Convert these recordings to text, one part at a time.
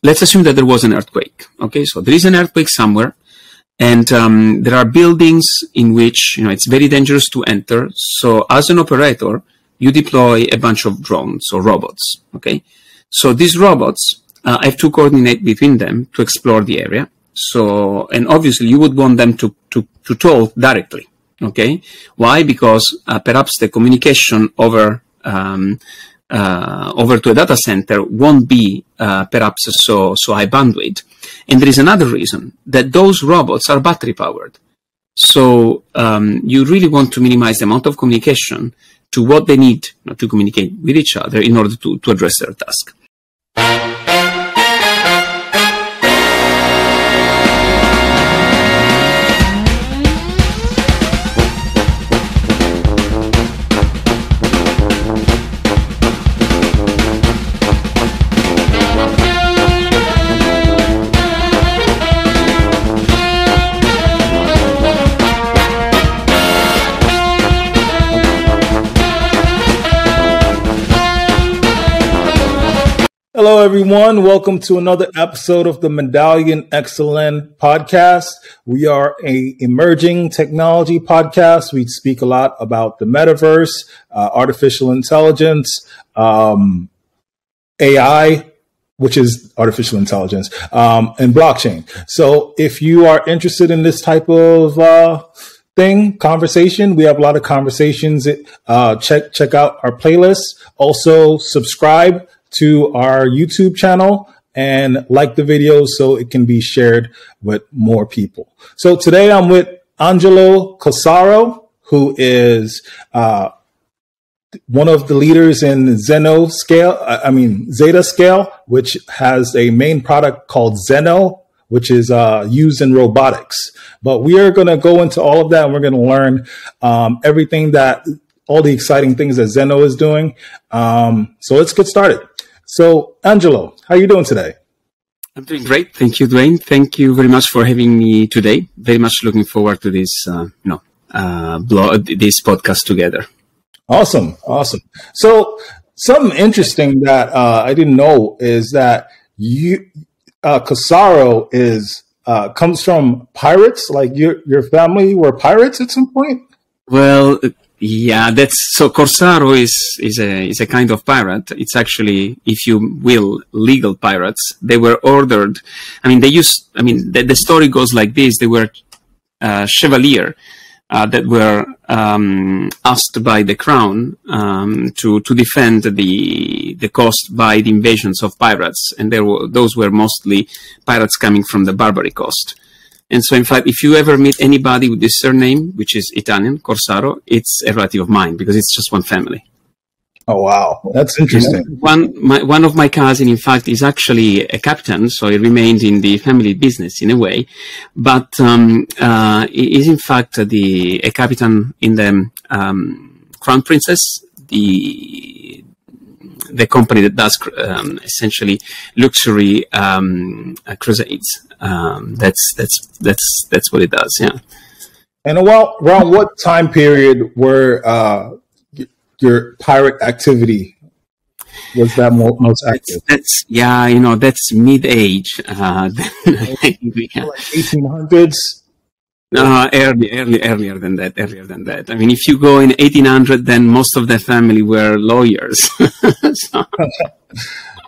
let's assume that there was an earthquake. Okay, so there is an earthquake somewhere, and there are buildings in which it's very dangerous to enter. So as an operator, you deploy a bunch of drones or robots. Okay, so these robots have to coordinate between them to explore the area. So, and obviously you would want them to talk directly. Okay, why? Because perhaps the communication over to a data center won't be perhaps so high bandwidth. And there is another reason, that those robots are battery powered. So you really want to minimize the amount of communication to what they need to communicate with each other in order to address their task. Hello, everyone. Welcome to another episode of the Medallion XLN podcast. We are an emerging technology podcast. We speak a lot about the metaverse, artificial intelligence, AI, which is artificial intelligence, and blockchain. So if you are interested in this type of conversation, we have a lot of conversations. Check out our playlist. Also, subscribe to our YouTube channel and like the video so it can be shared with more people. So today I'm with Angelo Corsaro, who is one of the leaders in Zeta scale, which has a main product called Zenoh, which is used in robotics. But we are going to go into all of that, and we're going to learn all the exciting things that Zenoh is doing. So let's get started. So, Angelo, how are you doing today? I'm doing great. Thank you, Dwayne. Thank you very much for having me today. Very much looking forward to this, this podcast together. Awesome. So, something interesting that I didn't know is that Corsaro comes from pirates. Like your family were pirates at some point. Well, yeah, so Corsaro is a kind of pirate. It's actually, if you will, legal pirates. They were ordered. The story goes like this. They were chevalier that were asked by the crown to defend the coast by the invasions of pirates. And those were mostly pirates coming from the Barbary coast. And so, in fact, if you ever meet anybody with this surname, which is Italian, Corsaro, it's a relative of mine because it's just one family. Oh, wow. That's interesting. One of my cousins, in fact, is actually a captain, so he remained in the family business in a way. But he is, in fact, a captain in the Crown Princess, the company that does essentially luxury crusades. That's what it does. Yeah. And around what time period were your pirate activity was that most active? That's mid-age. Like 1800s. No, earlier than that. I mean, if you go in 1800, then most of the family were lawyers. So.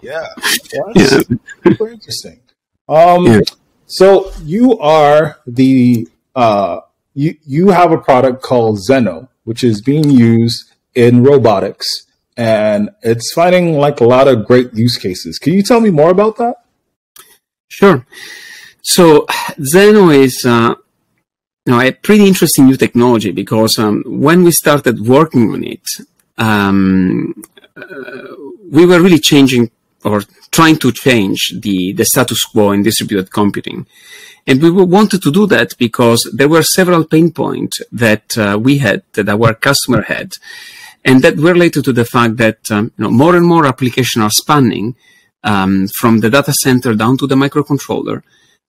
Yeah, that's super interesting. So you are you have a product called Zenoh, which is being used in robotics, and it's finding like a lot of great use cases. Can you tell me more about that? Sure. So Zenoh is a pretty interesting new technology because when we started working on it, we were really changing or trying to change the status quo in distributed computing. And we wanted to do that because there were several pain points that we had, that our customer had, and that were related to the fact that more and more applications are spanning from the data center down to the microcontroller.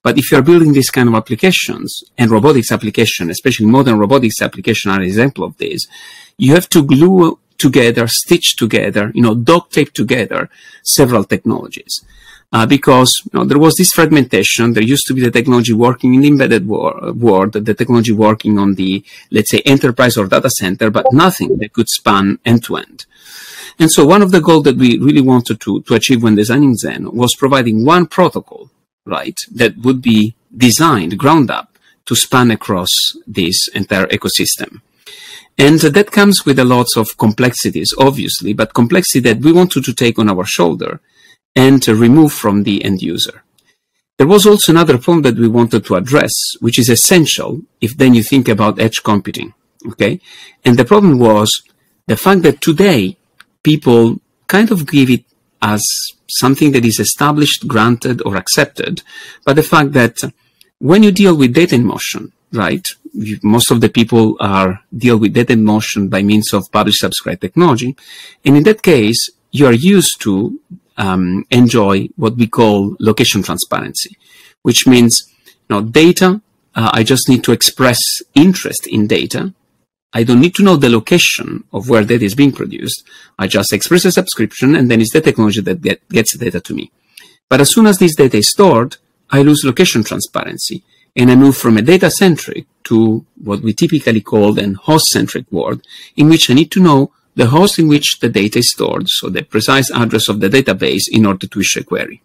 But if you're building these kind of applications, and robotics application, especially modern robotics application are an example of this, you have to glue together, stitch together, duct tape together several technologies. because there was this fragmentation. There used to be the technology working in the embedded world, the technology working on the, let's say, enterprise or data center, but nothing that could span end-to-end. And so one of the goals that we really wanted to achieve when designing Zenoh was providing one protocol, right, that would be designed, ground up, to span across this entire ecosystem. And that comes with a lot of complexities, obviously, but complexity that we wanted to take on our shoulder and to remove from the end user. There was also another point that we wanted to address, which is essential if then you think about edge computing, okay? And the problem was the fact that today people kind of give it as something that is established, granted, or accepted, but the fact that when you deal with data in motion, right, most of the people deal with data in motion by means of publish-subscribe technology, and in that case, you are used to enjoy what we call location transparency, which means, data, I just need to express interest in data. I don't need to know the location of where data is being produced. I just express a subscription, and then it's the technology that gets the data to me. But as soon as this data is stored, I lose location transparency, and I move from a data-centric to what we typically call an host-centric world, in which I need to know the host in which the data is stored, so the precise address of the database in order to issue a query.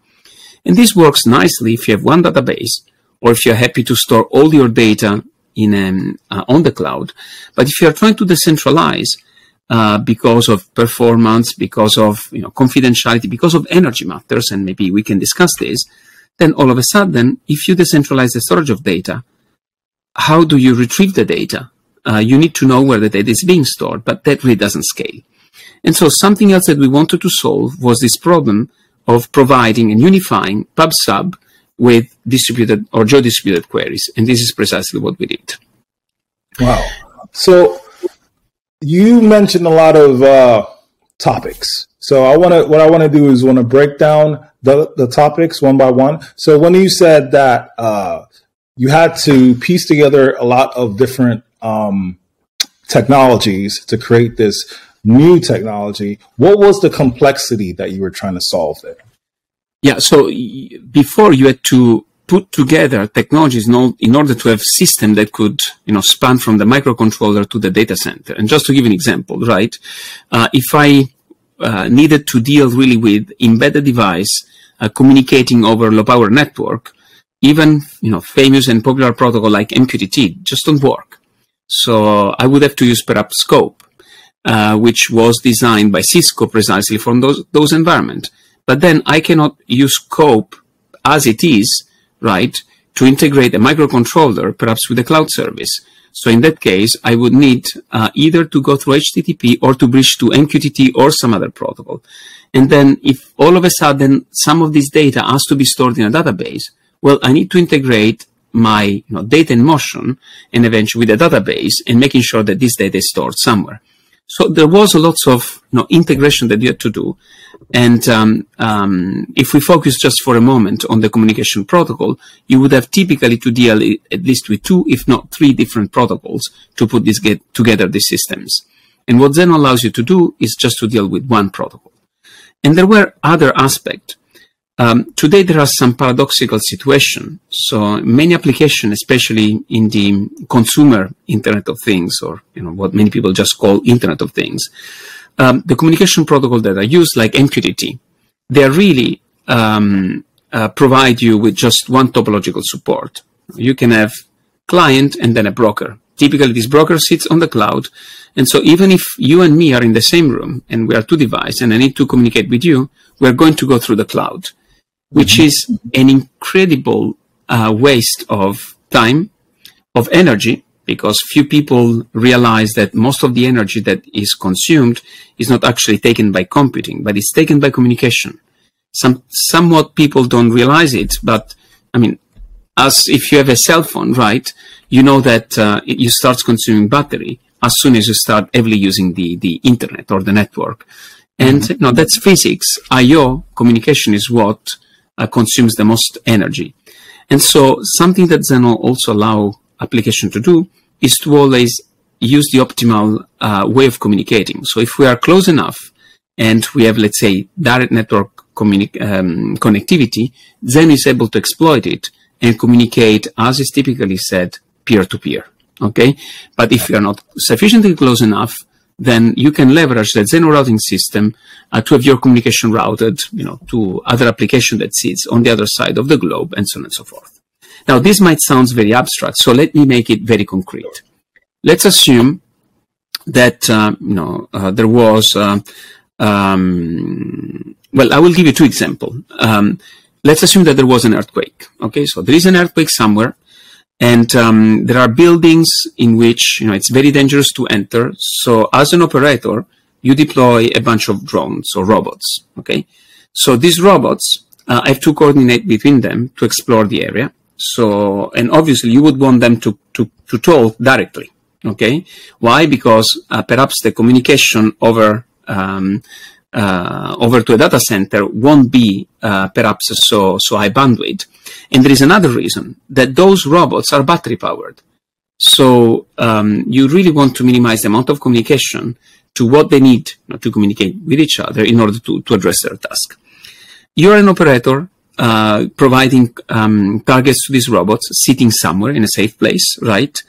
And this works nicely if you have one database, or if you're happy to store all your data on the cloud. But if you're trying to decentralize because of performance, because of confidentiality, because of energy matters, and maybe we can discuss this, then all of a sudden, if you decentralize the storage of data, how do you retrieve the data? You need to know where the data is being stored, but that really doesn't scale. And so something else that we wanted to solve was this problem of providing and unifying pub/sub with distributed or geo-distributed queries. And this is precisely what we did. Wow. So you mentioned a lot of topics. So what I want to do is break down the topics one by one. So when you said that you had to piece together a lot of different technologies to create this new technology, what was the complexity that you were trying to solve there? Yeah, so before you had to put together technologies in order to have a system that could, span from the microcontroller to the data center. And just to give an example, right? If I needed to deal really with embedded device communicating over low power network, even, famous and popular protocol like MQTT just don't work. So I would have to use perhaps Scope, which was designed by Cisco precisely for those environments. But then I cannot use Scope as it is, right, to integrate a microcontroller, perhaps with a cloud service. So in that case, I would need either to go through HTTP or to bridge to MQTT or some other protocol. And then if all of a sudden some of this data has to be stored in a database, well, I need to integrate my data in motion and eventually with a database and making sure that this data is stored somewhere. So there was a lot of integration that you had to do. And if we focus just for a moment on the communication protocol, you would have typically to deal at least with 2, if not 3 different protocols to put together these systems. And what Zenoh allows you to do is just to deal with one protocol. And there were other aspects. Today, there are some paradoxical situations. So many applications, especially in the consumer Internet of Things, or what many people just call Internet of Things, the communication protocol that are used, like MQTT, they really provide you with just one topological support. You can have client and then a broker. Typically, this broker sits on the cloud. And so even if you and me are in the same room and we are 2 devices and I need to communicate with you, we're going to go through the cloud, which is an incredible waste of time, of energy, because few people realize that most of the energy that is consumed is not actually taken by computing, but it's taken by communication. Somewhat people don't realize it, but I mean, as if you have a cell phone, right, you know that you start consuming battery as soon as you start heavily using the internet or the network. And that's physics. I/O communication is what consumes the most energy. And so something that Zenoh also allow application to do is to always use the optimal way of communicating. So if we are close enough and we have, let's say, direct network connectivity, Zenoh is able to exploit it and communicate, as is typically said, peer-to-peer. Okay, but if you are not sufficiently close enough, then you can leverage the Zenoh routing system to have your communication routed, to other application that sits on the other side of the globe, and so on and so forth. Now, this might sound very abstract, so let me make it very concrete. Let's assume that there was. Well, I will give you two examples. Let's assume that there was an earthquake. Okay, so there is an earthquake somewhere. And there are buildings in which it's very dangerous to enter. So as an operator, you deploy a bunch of drones or robots. Okay, so these robots have to coordinate between them to explore the area. So, and obviously you would want them to talk directly. Okay, why? Because perhaps the communication over to a data center won't be perhaps so high bandwidth. And there is another reason, that those robots are battery powered. So you really want to minimize the amount of communication to what they need to communicate with each other in order to address their task. You're an operator providing targets to these robots sitting somewhere in a safe place, right?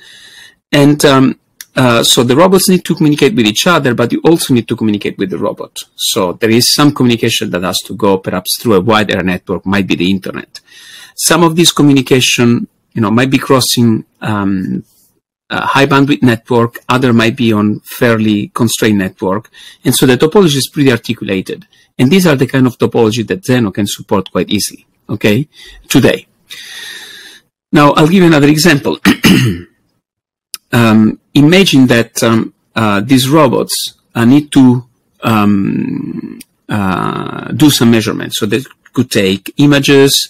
And so the robots need to communicate with each other, but you also need to communicate with the robot. So there is some communication that has to go perhaps through a wide area network, might be the internet. Some of this communication, might be crossing a high bandwidth network. Other might be on fairly constrained network. And so the topology is pretty articulated. And these are the kind of topology that Zenoh can support quite easily, okay, today. Now, I'll give you another example. Imagine that these robots need to do some measurements. So they could take images,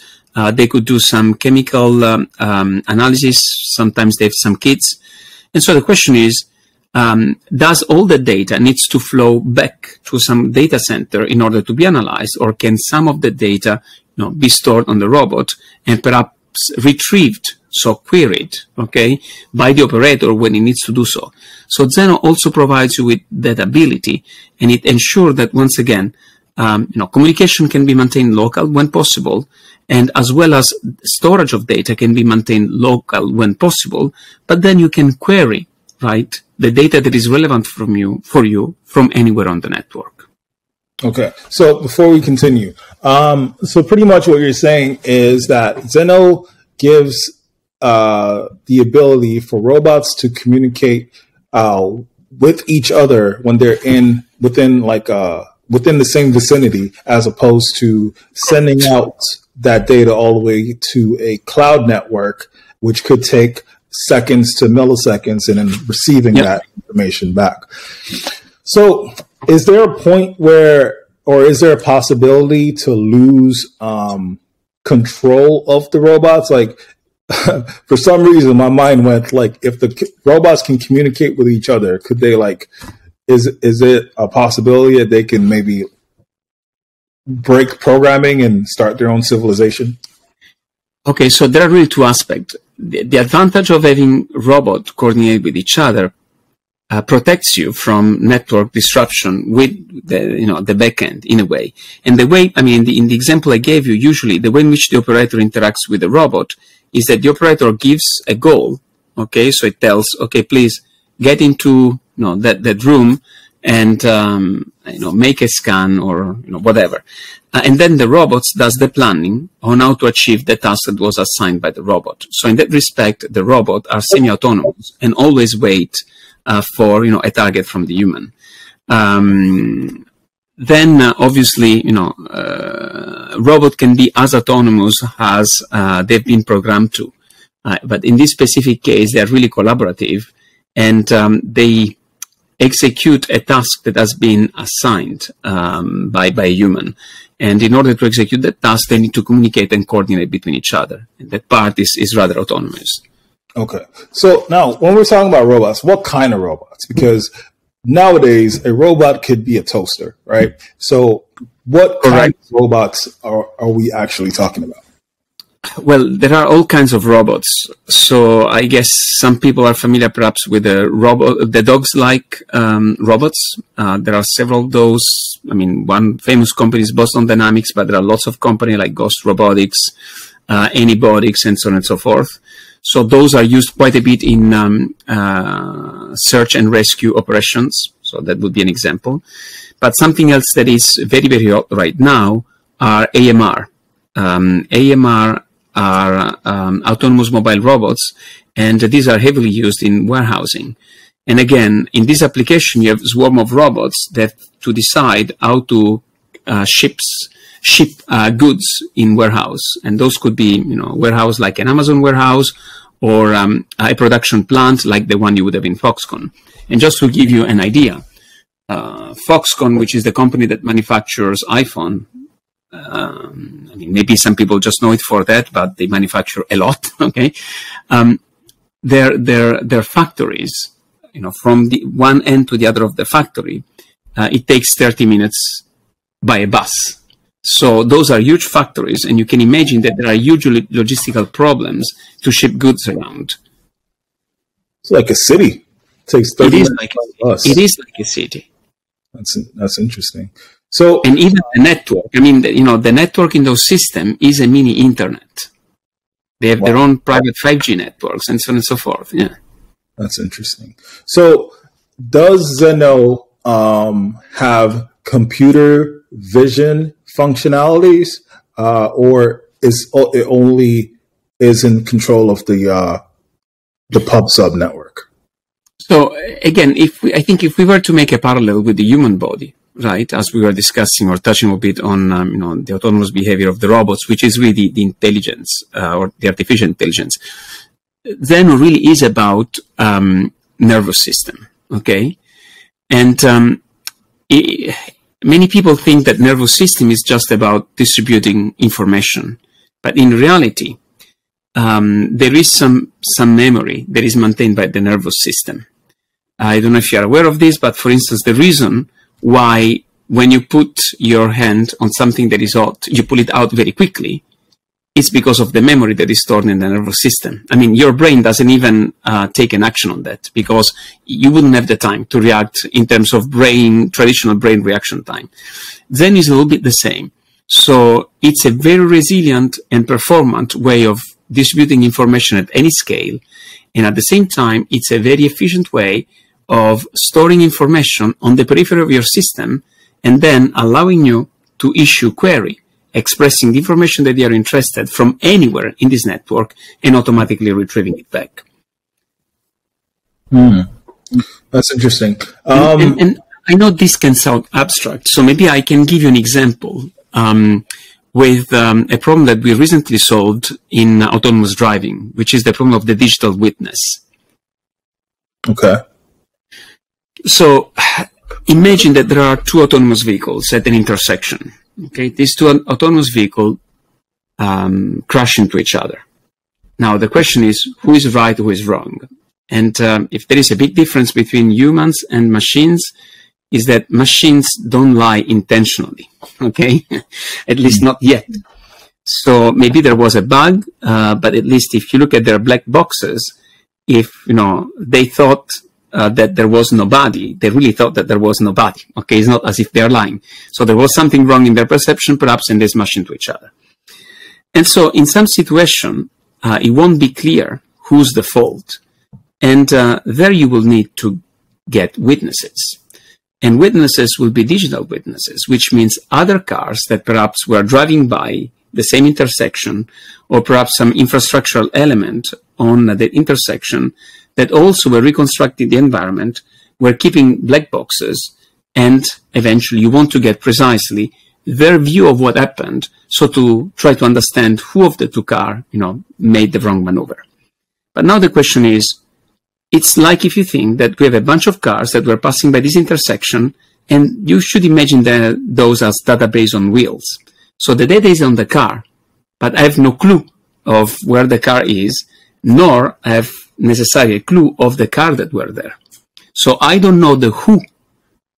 they could do some chemical analysis. Sometimes they have some kits. And so the question is, does all the data needs to flow back to some data center in order to be analyzed, or can some of the data be stored on the robot and perhaps retrieved, so queried, okay, by the operator when it needs to do so? So Zenoh also provides you with that ability, and it ensures that, once again, communication can be maintained local when possible, and as well as storage of data can be maintained local when possible, but then you can query, right, the data that is relevant for you from anywhere on the network. Okay, so before we continue, so pretty much what you're saying is that Zenoh gives the ability for robots to communicate with each other when they're within the same vicinity, as opposed to sending out that data all the way to a cloud network, which could take seconds to milliseconds, and then receiving that information back. So is there a point where, or is there a possibility to lose control of the robots? Like, for some reason, my mind went like, if the robots can communicate with each other, could they is it a possibility that they can maybe break programming and start their own civilization? Okay, so there are really two aspects. The advantage of having robots coordinate with each other protects you from network disruption with the backend in a way. And the way, in the example I gave you, usually the way in which the operator interacts with the robot is that the operator gives a goal. Okay, so it tells, okay, please get into that room and make a scan or whatever, and then the robot does the planning on how to achieve the task that was assigned by the robot. So in that respect, the robot are semi-autonomous and always wait for a target from the human. Then obviously robot can be as autonomous as they've been programmed to, but in this specific case they are really collaborative, and they execute a task that has been assigned by a human. And in order to execute that task, they need to communicate and coordinate between each other. And that part is rather autonomous. Okay. So now, when we're talking about robots, what kind of robots? Because nowadays, a robot could be a toaster, right? So what kind of robots are we actually talking about? Well, there are all kinds of robots. So I guess some people are familiar perhaps with the dogs-like robots. There are several of those. I mean, one famous company is Boston Dynamics, but there are lots of companies like Ghost Robotics, Anybotics, and so on and so forth. So those are used quite a bit in search and rescue operations. So that would be an example. But something else that is very, very hot right now are AMR. AMR are autonomous mobile robots, and these are heavily used in warehousing. And again, in this application, you have a swarm of robots that to decide how to ship goods in warehouse. And those could be, warehouse like an Amazon warehouse, or a production plant like the one you would have in Foxconn. And just to give you an idea, Foxconn, which is the company that manufactures iPhone, I mean, maybe some people just know it for that, but they manufacture a lot. Okay, their factories, from the one end to the other of the factory, it takes 30 minutes by a bus. So those are huge factories, and you can imagine that there are huge logistical problems to ship goods around. It's like a city. It takes 30 minutes by bus. It is like a city. That's interesting. So, and even the network, I mean, the network in those systems is a mini internet. They have their own private 5G networks and so on and so forth. Yeah. That's interesting. So does Zenoh have computer vision functionalities, or it only is in control of the pub sub network? So again, I think if we were to make a parallel with the human body, right, as we were discussing or touching a bit on, the autonomous behavior of the robots, which is really the intelligence or the artificial intelligence, Zenoh really is about nervous system, okay? And many people think that nervous system is just about distributing information, but in reality, there is some memory that is maintained by the nervous system. I don't know if you're aware of this, but for instance, the reason why when you put your hand on something that is hot, you pull it out very quickly, it's because of the memory that is stored in the nervous system. I mean, your brain doesn't even take an action on that, because you wouldn't have the time to react in terms of traditional brain reaction time. Zen is a little bit the same. So it's a very resilient and performant way of distributing information at any scale. And at the same time, it's a very efficient way of storing information on the periphery of your system and then allowing you to issue query, expressing the information that you are interested from anywhere in this network and automatically retrieving it back. That's interesting. And I know this can sound abstract, so maybe I can give you an example with a problem that we recently solved in autonomous driving, which is the problem of the digital witness. Okay. So imagine that there are two autonomous vehicles at an intersection. Okay, these two autonomous vehicles crash into each other. Now the question is, who is right, who is wrong? And if there is a big difference between humans and machines, is that machines don't lie intentionally. Okay, at least not yet. So maybe there was a bug, but at least if you look at their black boxes, if they thought that there was nobody, they really thought that there was nobody. Okay, it's not as if they are lying. So there was something wrong in their perception, perhaps, and they smashed into each other. And so in some situation, it won't be clear who's the fault. And there you will need to get witnesses. And witnesses will be digital witnesses, which means other cars that perhaps were driving by the same intersection, or perhaps some infrastructural element on the intersection that also were reconstructing the environment, were keeping black boxes, and eventually you want to get precisely their view of what happened, so to try to understand who of the two cars, made the wrong maneuver. But now the question is, it's like if you think that we have a bunch of cars that were passing by this intersection, and you should imagine those as database on wheels. So the data is on the car, but I have no clue of where the car is, nor have necessarily a clue of the car that were there. So I don't know the who,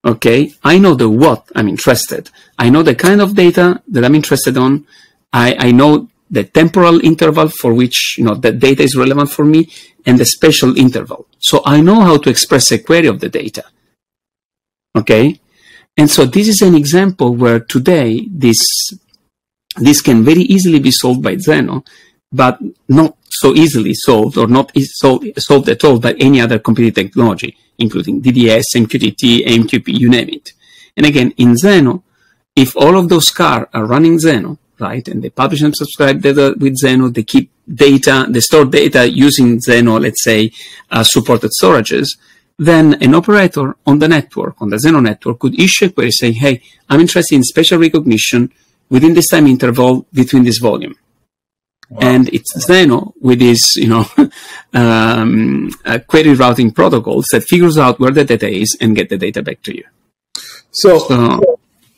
okay? I know the what I'm interested. I know the kind of data that I'm interested on. I know the temporal interval for which, the data is relevant for me, and the spatial interval. So I know how to express a query of the data. Okay? And so this is an example where today this can very easily be solved by Zenoh, but not so easily solved, or not solved at all by any other computing technology, including DDS, MQTT, AMQP, you name it. And again, in Zenoh, if all of those cars are running Zenoh, right, and they publish and subscribe data with Zenoh, they keep data, they store data using Zenoh, let's say, supported storages, then an operator on the network, on the Zenoh network, could issue a query saying, hey, I'm interested in spatial recognition within this time interval between this volume. Wow. And it's Zenoh with his, query routing protocols that figures out where the data is and get the data back to you. So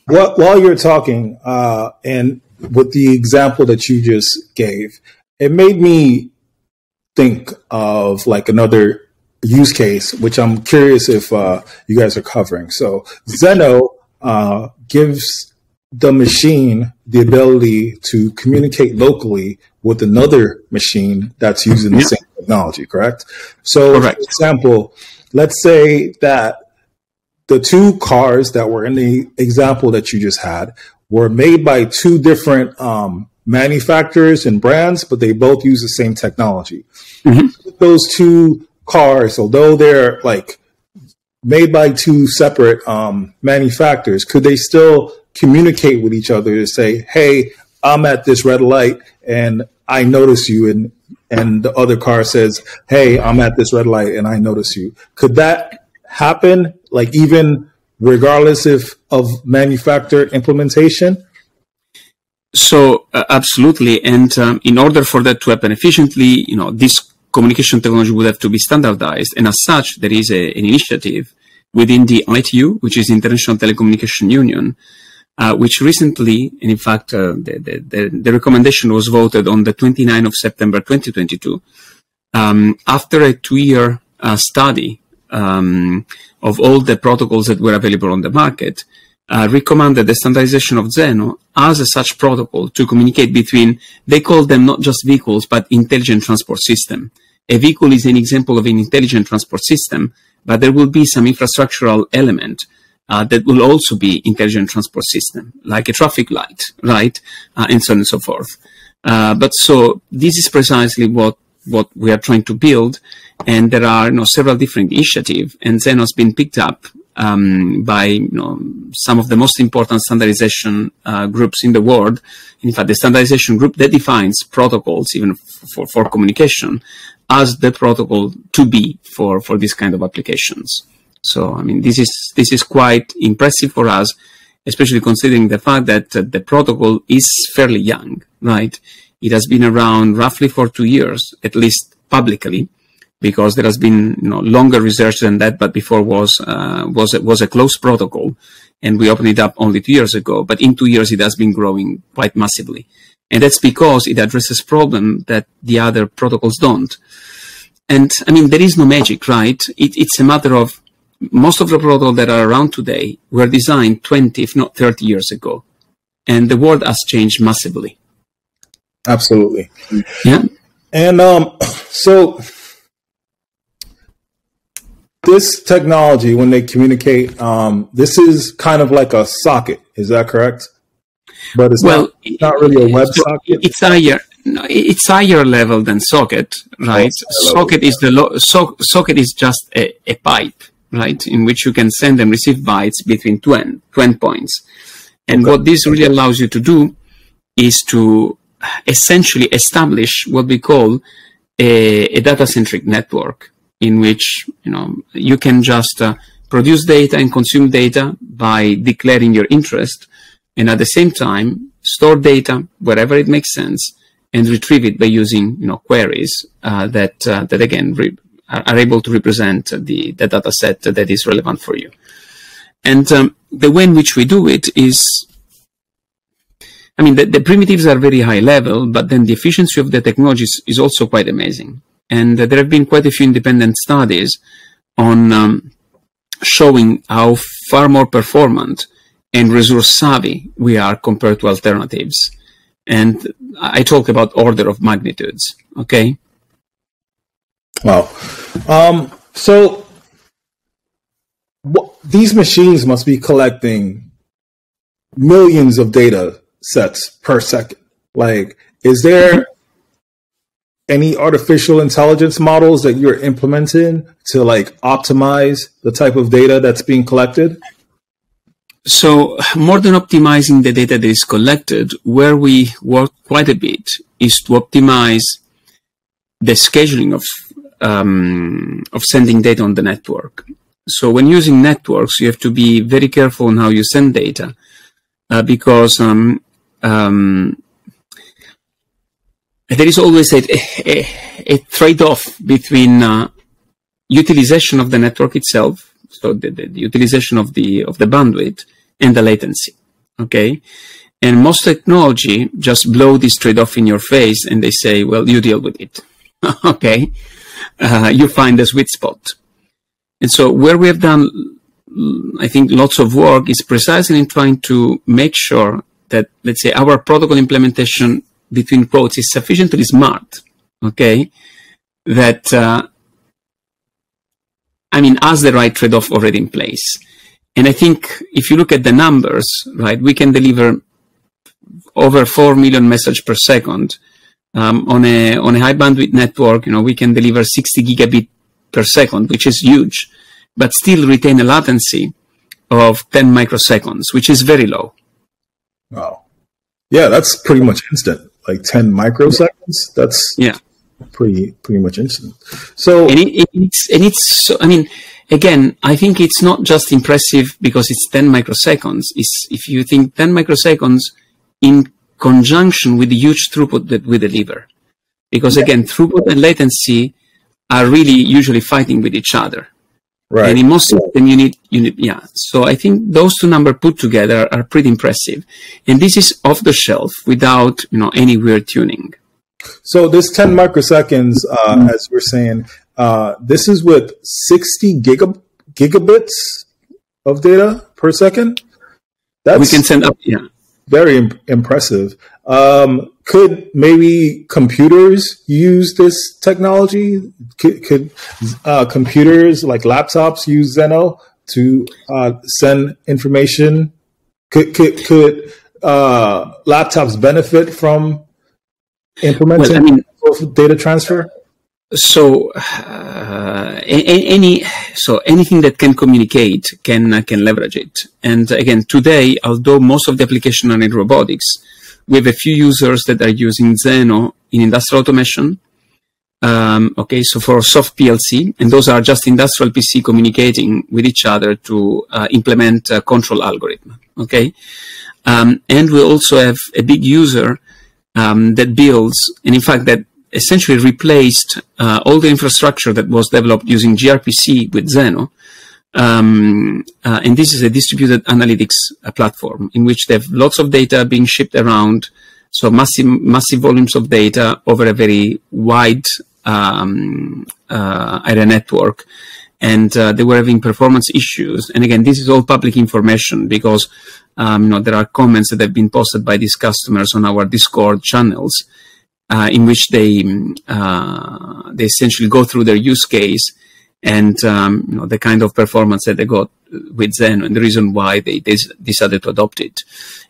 while you're talking, and with the example that you just gave, it made me think of like another use case, which I'm curious if you guys are covering. So Zenoh gives the machine the ability to communicate locally with another machine that's using the same technology, correct? So, correct. For example, let's say that the two cars that were in the example that you just had were made by two different manufacturers and brands, but they both use the same technology. Mm-hmm. Those two cars, although they're like made by two separate manufacturers, could they still communicate with each other to say, hey, I'm at this red light and I notice you, and the other car says, hey, I'm at this red light and I notice you? Could that happen, like even regardless of manufacturer implementation? So absolutely, and in order for that to happen efficiently, this communication technology would have to be standardized, and as such, there is an initiative within the ITU, which is International Telecommunication Union, which recently, and in fact, the recommendation was voted on the 29th of September 2022, after a 2-year study of all the protocols that were available on the market, recommended the standardization of Zenoh as a such protocol to communicate between, they call them not just vehicles, but intelligent transport system. A vehicle is an example of an intelligent transport system, but there will be some infrastructural element that will also be intelligent transport system, like a traffic light, right? And so on and so forth. But so this is precisely what we are trying to build. And there are, several different initiatives, and Zenoh has been picked up by, some of the most important standardization groups in the world. In fact, the standardization group that defines protocols, even for communication, as the protocol to be for this kind of applications. So, I mean, this is quite impressive for us, especially considering the fact that the protocol is fairly young, right? It has been around roughly for 2 years, at least publicly, because there has been longer research than that, but before was a closed protocol, and we opened it up only 2 years ago. But in 2 years, it has been growing quite massively, and that's because it addresses problems that the other protocols don't. And I mean, there is no magic, right? It's a matter of most of the protocols that are around today were designed 20, if not 30 years ago, and the world has changed massively. Absolutely. Yeah. And so this technology, when they communicate, this is kind of like a socket. Is that correct? But it's not really a web socket. It's higher. No, it's higher level than socket, right? Socket is socket is just a pipe, right, in which you can send and receive bytes between two endpoints. And what this really allows you to do is to essentially establish what we call a data-centric network, in which you can just produce data and consume data by declaring your interest, and at the same time store data wherever it makes sense and retrieve it by using queries that again are able to represent the data set that is relevant for you. And the way in which we do it is, I mean, the primitives are very high level, but then the efficiency of the technologies is also quite amazing. And there have been quite a few independent studies on showing how far more performant and resource savvy we are compared to alternatives. And I talk about order of magnitudes. Okay. Wow. So these machines must be collecting millions of data sets per second. Like, is there any artificial intelligence models that you're implementing to like optimize the type of data that's being collected? So more than optimizing the data that is collected, where we work quite a bit is to optimize the scheduling of sending data on the network. So when using networks, you have to be very careful on how you send data, because there is always a trade-off between utilization of the network itself, so the utilization of the bandwidth, and the latency. Okay, and most technology just blow this trade-off in your face, and they say, "Well, you deal with it." Okay, you find the sweet spot. And so, where we have done, I think, lots of work is precisely in trying to make sure that, let's say, our protocol implementation, between quotes, is sufficiently smart, okay, that, has the right trade-off already in place. And I think if you look at the numbers, right, we can deliver over 4 million messages per second. On a high bandwidth network, we can deliver 60 gigabit per second, which is huge, but still retain a latency of 10 microseconds, which is very low. Wow. Yeah, that's pretty much instant. Like 10 microseconds. That's pretty much instant. So, again, I think it's not just impressive because it's 10 microseconds. It's, if you think 10 microseconds in conjunction with the huge throughput that we deliver, because again, throughput and latency are really usually fighting with each other. Right. And in most systems, you need. So I think those two numbers put together are pretty impressive. And this is off the shelf without, any weird tuning. So this 10 microseconds, as we're saying, this is with 60 gigabits of data per second. We can send up, very impressive. Could maybe computers use this technology? Could computers like laptops use Zenoh to send information? Could laptops benefit from implementing data transfer? So anything that can communicate can leverage it. And again, today, although most of the applications are in robotics, we have a few users that are using Zenoh in industrial automation. So for soft PLC, and those are just industrial PC communicating with each other to implement a control algorithm. Okay, and we also have a big user that builds, and in fact that essentially replaced all the infrastructure that was developed using gRPC with Zenoh. And this is a distributed analytics platform in which they have lots of data being shipped around, so massive volumes of data over a very wide area network. And they were having performance issues. And again, this is all public information because there are comments that have been posted by these customers on our Discord channels, in which they essentially go through their use case and the kind of performance that they got with Zenoh and the reason why they decided to adopt it.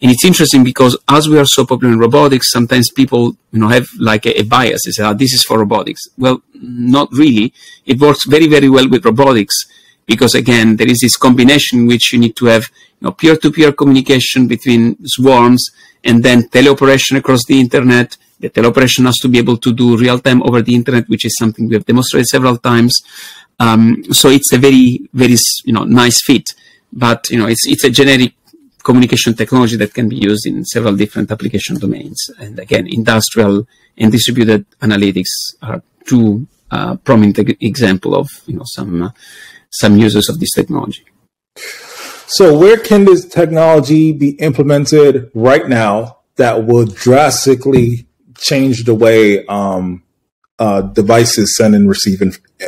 And it's interesting because as we are so popular in robotics, sometimes people have like a bias. They say, this is for robotics. Well, not really. It works very, very well with robotics because again, there is this combination in which you need to have peer-to-peer communication between swarms and then teleoperation across the internet. The teleoperation has to be able to do real-time over the internet, which is something we have demonstrated several times. So it's a very, very, nice fit, but, it's a generic communication technology that can be used in several different application domains. And again, industrial and distributed analytics are two prominent example of, some uses of this technology. So where can this technology be implemented right now that will drastically change the way devices send and receive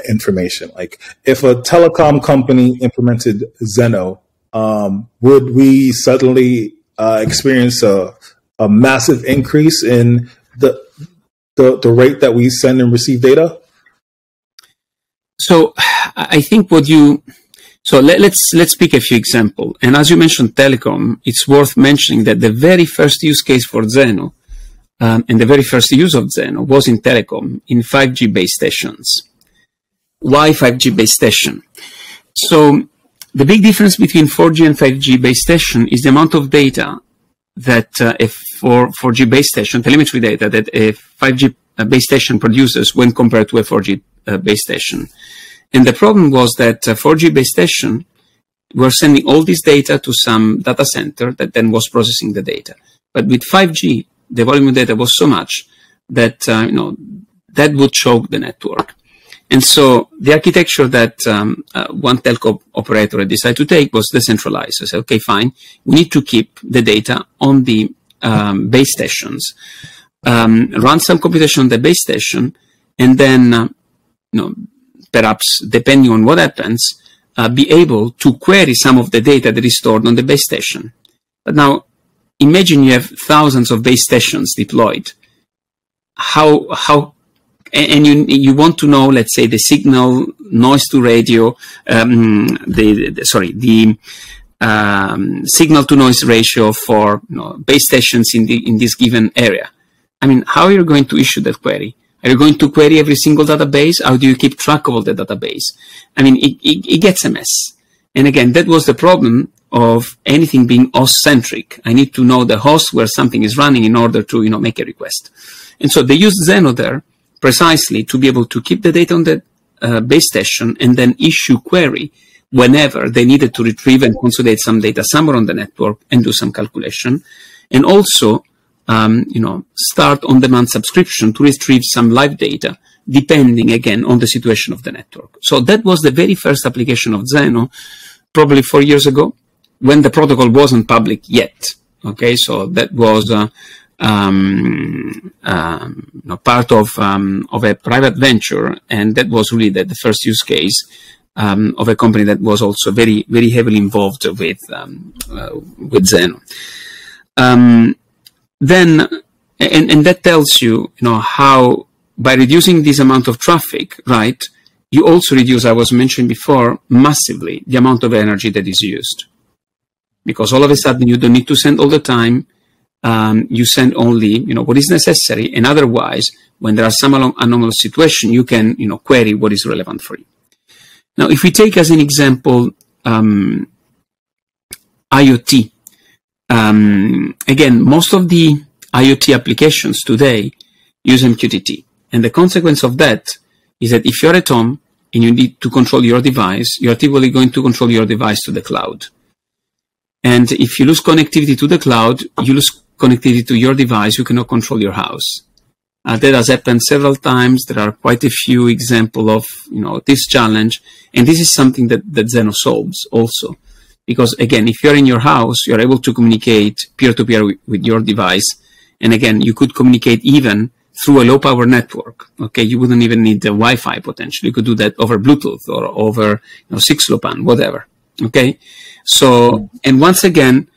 information? Like if a telecom company implemented Zenoh, would we suddenly experience a a massive increase in the rate that we send and receive data? So I think let's pick a few examples. And as you mentioned, telecom, it's worth mentioning that the very first use case for Zenoh and the very first use of Zenoh was in telecom, in 5G base stations. Why 5G base station? So the big difference between 4G and 5G base station is the amount of data that for 4G base station, telemetry data that a 5G base station produces when compared to a 4G base station. And the problem was that 4G base station were sending all this data to some data center that then was processing the data. But with 5G, the volume of data was so much that that would choke the network. And so the architecture that one telco operator decided to take was decentralized. So I said, okay, fine, we need to keep the data on the base stations, run some computation on the base station, and then perhaps depending on what happens, be able to query some of the data that is stored on the base station. But now, imagine you have thousands of base stations deployed. And you want to know, let's say, the signal noise to radio, the signal to noise ratio for base stations in this given area. I mean, how are you going to issue that query? Are you going to query every single database? How do you keep track of all the database? I mean, it gets a mess. And again, that was the problem of anything being host-centric. I need to know the host where something is running in order to, make a request. And so they used Zenoh there precisely to be able to keep the data on the base station and then issue query whenever they needed to retrieve and consolidate some data somewhere on the network and do some calculation. And also, start on-demand subscription to retrieve some live data, depending, again, on the situation of the network. So that was the very first application of Zenoh, probably 4 years ago, when the protocol wasn't public yet. Okay, so that was part of a private venture, and that was really the first use case of a company that was also very, very heavily involved with Zenoh. Then, and that tells you, how by reducing this amount of traffic, right, you also reduce, I was mentioning before, massively the amount of energy that is used. Because all of a sudden you don't need to send all the time. You send only, what is necessary. And otherwise, when there are some anomalous situation, you can, query what is relevant for you. Now, if we take as an example, IoT, again, most of the IoT applications today use MQTT. And the consequence of that is that if you're at home and you need to control your device, you're typically going to control your device to the cloud. And if you lose connectivity to the cloud, you lose connectivity to your device, you cannot control your house. That has happened several times. There are quite a few examples of, this challenge. And this is something that Zenoh solves also. Because again, if you're in your house, you're able to communicate peer-to-peer with your device. And again, you could communicate even through a low power network. Okay. You wouldn't even need the Wi-Fi potentially. You could do that over Bluetooth or over 6LoWPAN, whatever. Okay. So, and once again,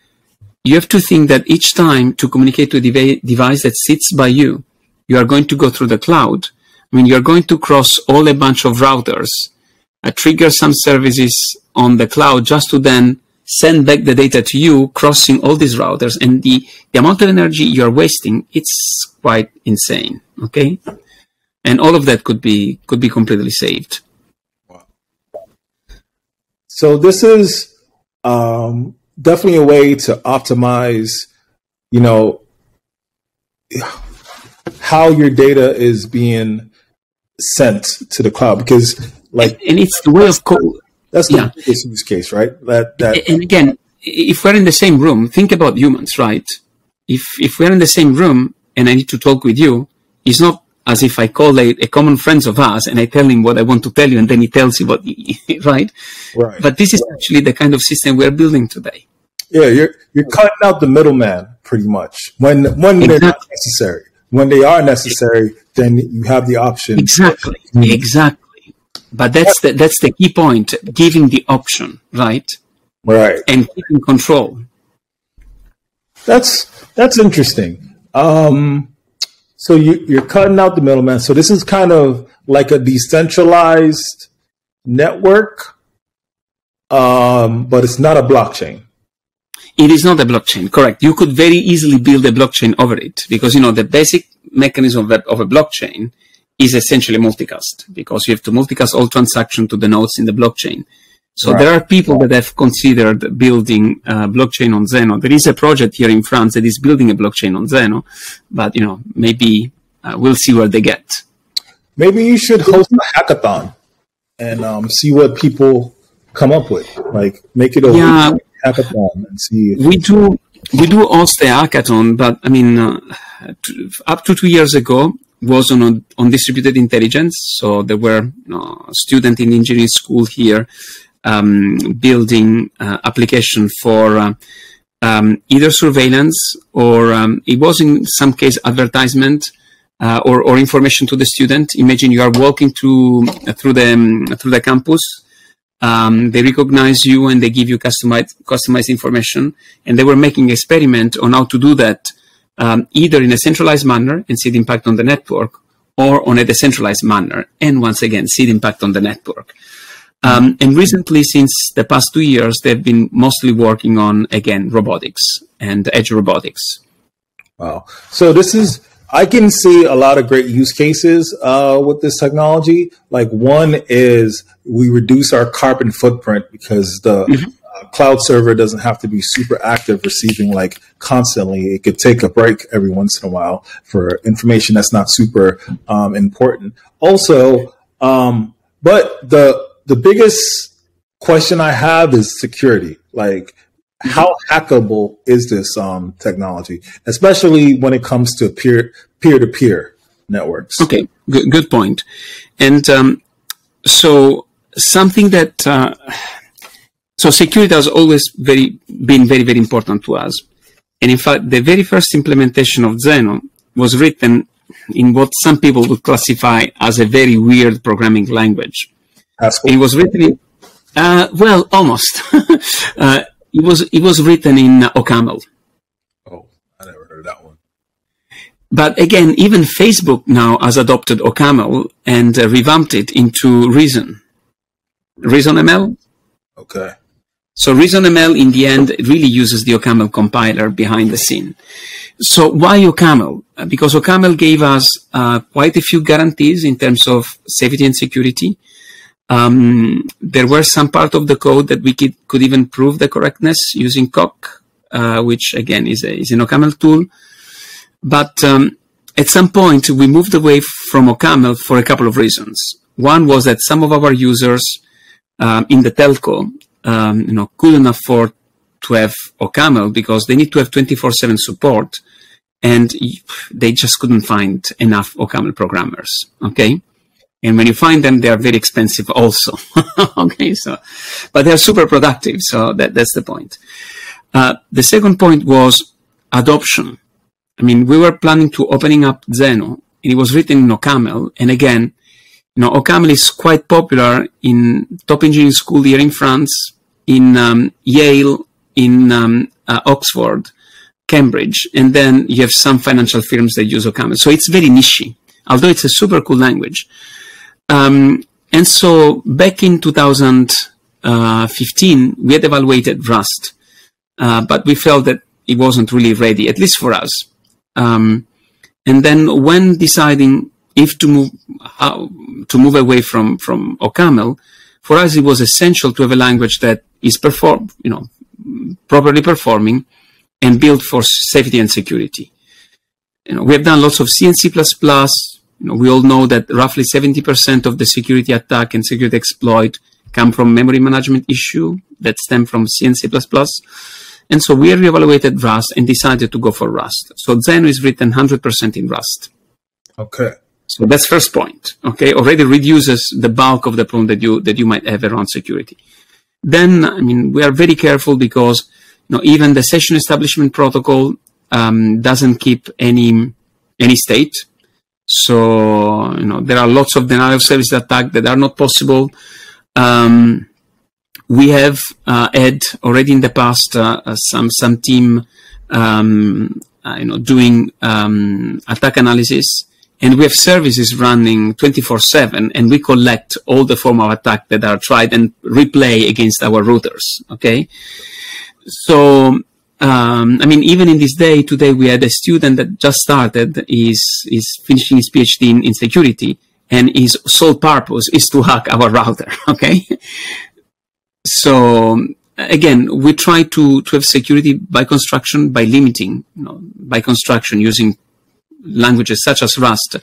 you have to think that each time to communicate to a device that sits by you, you are going to go through the cloud. I mean, you're going to cross all a bunch of routers, trigger some services on the cloud just to then send back the data to you, crossing all these routers. And the amount of energy you're wasting, it's quite insane. Okay. And all of that could be completely saved. Wow. So this is, definitely a way to optimize, how your data is being sent to the cloud, because and it's the way of code. That's the biggest use case, right? And again, if we're in the same room, think about humans, right? If we're in the same room and I need to talk with you, it's not as if I call a common friend of ours and I tell him what I want to tell you and then he tells you right? Right. But this is actually the kind of system we're building today. Yeah, you're cutting out the middleman pretty much when exactly. They're not necessary. When they are necessary, then you have the option. Exactly. But that's the key point, giving the option, right? Right. And keeping control. That's interesting. So you're cutting out the middleman. So this is kind of like a decentralized network, but it's not a blockchain. It is not a blockchain, correct. You could very easily build a blockchain over it because, the basic mechanism of a blockchain is essentially multicast because you have to multicast all transactions to the nodes in the blockchain. So there are people that have considered building a blockchain on Zenoh. There is a project here in France that is building a blockchain on Zenoh, but, maybe we'll see where they get. Maybe you should host a hackathon and see what people come up with. Like, make it a hackathon and see. We do host a hackathon, but I mean, up to 2 years ago was on distributed intelligence. So there were students in engineering school here building application for either surveillance or it was in some case advertisement or information to the student. Imagine you are walking through the campus. They recognize you and they give you customized information. And they were making experiment on how to do that either in a centralized manner and see the impact on the network, or on a decentralized manner and once again see the impact on the network. And recently, since the past 2 years, they've been mostly working on, again, robotics and edge robotics. Wow. So I can see a lot of great use cases with this technology. Like, one is we reduce our carbon footprint because the cloud server doesn't have to be super active receiving like constantly. It could take a break every once in a while for information that's not super important. Also, but the biggest question I have is security. Like, how hackable is this technology, especially when it comes to peer-to-peer networks? Okay, good point. And so something that so security has always been very, very important to us. And in fact, the very first implementation of Zenoh was written in what some people would classify as a very weird programming language. It was written in, well, almost. It was written in OCaml. Oh, I never heard of that one. But again, even Facebook now has adopted OCaml and revamped it into Reason. ReasonML. Okay. So ReasonML, in the end, really uses the OCaml compiler behind the scene. So why OCaml? Because OCaml gave us quite a few guarantees in terms of safety and security. There were some part of the code that we could even prove the correctness using Coq, which again is an OCaml tool. But at some point, we moved away from OCaml for a couple of reasons. One was that some of our users in the telco, couldn't afford to have OCaml because they need to have 24/7 support, and they just couldn't find enough OCaml programmers. Okay. And when you find them, they are very expensive also. Okay, but they are super productive. So that's the point. The second point was adoption. I mean, we were planning to opening up Zenoh, and it was written in OCaml. And again, OCaml is quite popular in top engineering school here in France, in Yale, in Oxford, Cambridge, and then you have some financial firms that use OCaml. So it's very niche, although it's a super cool language. And so back in 2015, we had evaluated Rust, but we felt that it wasn't really ready, at least for us. And then when deciding if to move away from OCaml, for us it was essential to have a language that is properly performing and built for safety and security. We have done lots of C and C++. We all know that roughly 70% of the security attack and security exploit come from memory management issue that stem from C and C++. And so we reevaluated Rust and decided to go for Rust. So Zenoh is written 100% in Rust. Okay. So that's first point. Okay, already reduces the bulk of the problem that you might have around security. Then, I mean, we are very careful because even the session establishment protocol doesn't keep any state. So, there are lots of denial of service attacks that are not possible. We have had already in the past some team doing attack analysis. And we have services running 24/7, and we collect all the form of attack that are tried and replay against our routers. Okay, so even in this day today, we had a student that just started, is finishing his PhD in security, and his sole purpose is to hack our router. Okay, so again, we try to have security by construction, by limiting, by construction using languages such as Rust,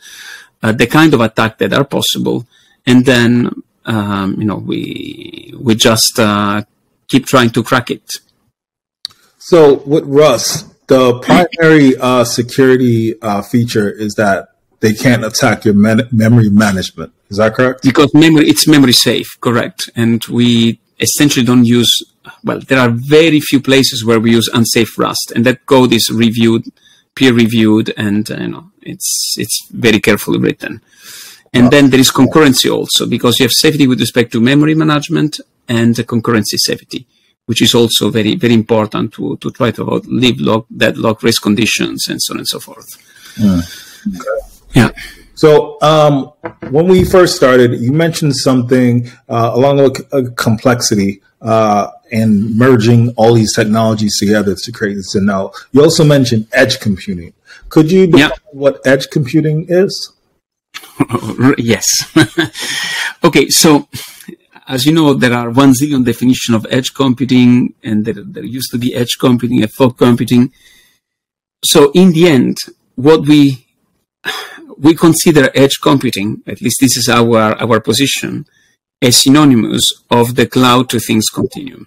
the kind of attack that are possible, and then we just keep trying to crack it. So with Rust, the primary security feature is that they can't attack your memory management. Is that correct? Because it's memory safe, correct, and we essentially don't use. Well, there are very few places where we use unsafe Rust, and that code is reviewed, peer-reviewed, and it's very carefully written. And then there is concurrency also, because you have safety with respect to memory management and concurrency safety, which is also very, very important to try to avoid leave-lock, deadlock, race conditions, and so on and so forth. Okay. Yeah. So when we first started, you mentioned something along with complexity and merging all these technologies together to create Zenoh. You also mentioned edge computing. Could you define what edge computing is? Yes. Okay, so as you know, there are 1 zillion definitions of edge computing, and there used to be edge computing and fog computing. So in the end, what we consider edge computing, at least this is our position, as synonymous of the cloud to things continuum.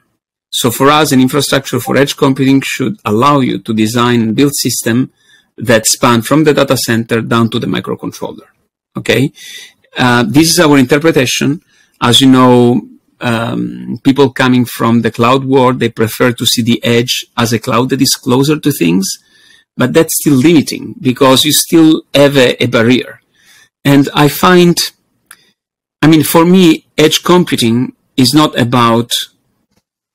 So for us, an infrastructure for edge computing should allow you to design and build systems that span from the data center down to the microcontroller. Okay, this is our interpretation. As you know, people coming from the cloud world, they prefer to see the edge as a cloud that is closer to things, but that's still limiting because you still have a barrier. And I find, for me, edge computing is not about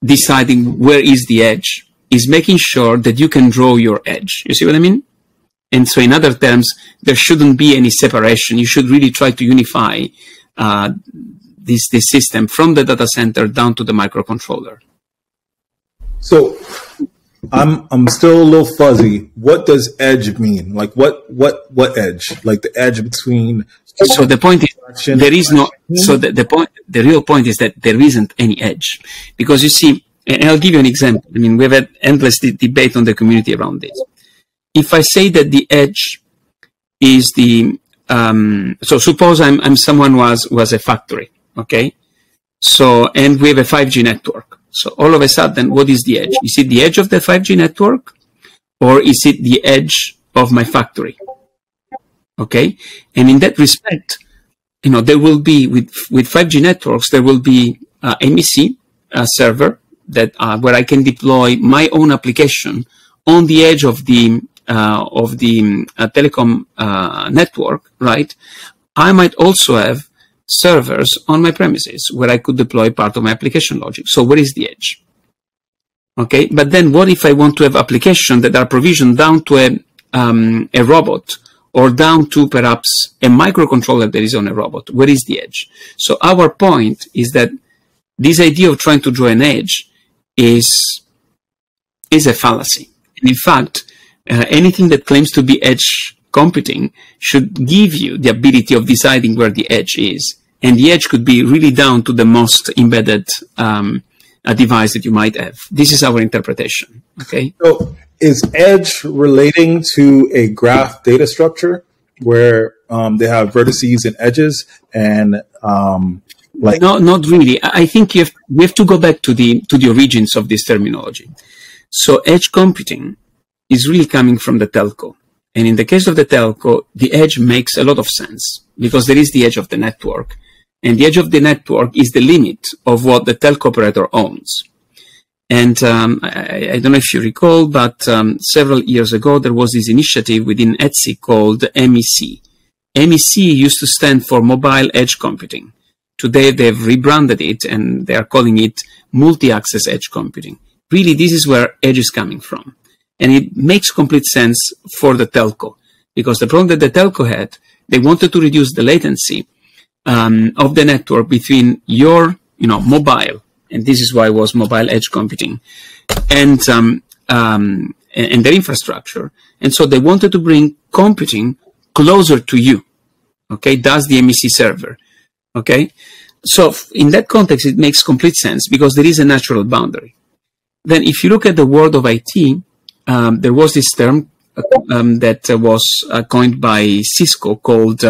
deciding where is the edge, is making sure that you can draw your edge. You see what I mean? And so in other terms, there shouldn't be any separation. You should really try to unify this system from the data center down to the microcontroller. So I'm still a little fuzzy. What does edge mean? Like what edge? Like the edge between. So the point is there is no. So the real point is that there isn't any edge, because you see, and I'll give you an example. We've had endless debate on the community around this. If I say that the edge is the so suppose I'm someone was a factory, okay? So and we have a 5G network. So all of a sudden, what is the edge? Is it the edge of the 5G network, or is it the edge of my factory? Okay, and in that respect, there will be with 5G networks, there will be MEC server that where I can deploy my own application on the edge of the telecom network, right? I might also have servers on my premises where I could deploy part of my application logic. So where is the edge? Okay, but then what if I want to have applications that are provisioned down to a robot, or down to perhaps a microcontroller that is on a robot? Where is the edge? So our point is that this idea of trying to draw an edge is a fallacy. And in fact, anything that claims to be edge computing should give you the ability of deciding where the edge is. And the edge could be really down to the most embedded device that you might have. This is our interpretation. Okay. So is edge relating to a graph data structure where they have vertices and edges and No, not really. I think we have to go back to the origins of this terminology. So edge computing is really coming from the telco. And in the case of the telco, the edge makes a lot of sense because there is the edge of the network. And the edge of the network is the limit of what the telco operator owns. And I don't know if you recall, but several years ago, there was this initiative within ETSI called MEC. MEC used to stand for Mobile Edge Computing. Today, they've rebranded it, and they are calling it Multi-Access Edge Computing. Really, this is where edge is coming from. And it makes complete sense for the telco, because the problem that the telco had, they wanted to reduce the latency of the network between your, mobile, and this is why it was mobile edge computing, and their infrastructure. And so they wanted to bring computing closer to you. Okay, that's the MEC server. Okay, so in that context, it makes complete sense because there is a natural boundary. Then, if you look at the world of IT, there was this term that was coined by Cisco called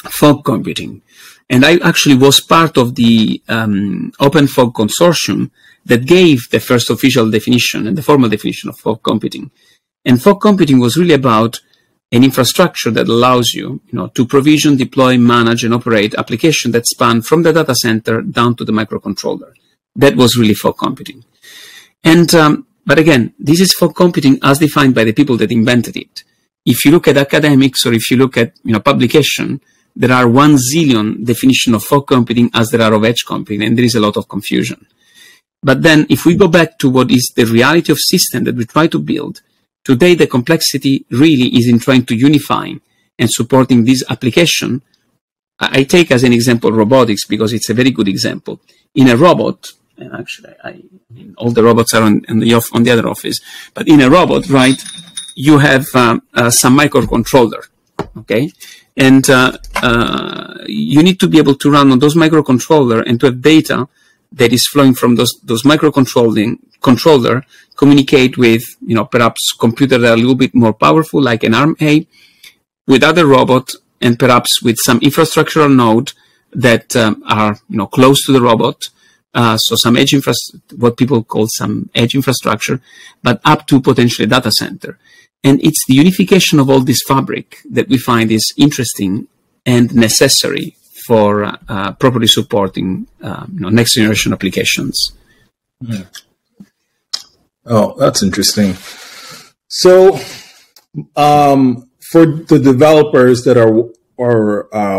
fog computing. And I actually was part of the Open Fog Consortium that gave the first official definition and the formal definition of fog computing. And fog computing was really about an infrastructure that allows you, to provision, deploy, manage, and operate applications that span from the data center down to the microcontroller. That was really fog computing. And but again, this is fog computing as defined by the people that invented it. If you look at academics or if you look at publication, there are 1 zillion definition of fog computing as there are of edge computing, and there is a lot of confusion. But then, if we go back to what is the reality of system that we try to build, today the complexity really is in trying to unify and supporting this application. I take as an example robotics because it's a very good example. In a robot, and actually all the robots are on the other office, but in a robot, right, you have some microcontroller, okay? And you need to be able to run on those microcontroller and to have data that is flowing from those controller, communicate with, perhaps computer that are a little bit more powerful, like an ARM-A, with other robot, and perhaps with some infrastructural node that are, close to the robot. So some edge what people call some edge infrastructure, but up to potentially data center. And it's the unification of all this fabric that we find is interesting and necessary for properly supporting next generation applications. Mm. Oh, that's interesting. So, for the developers that are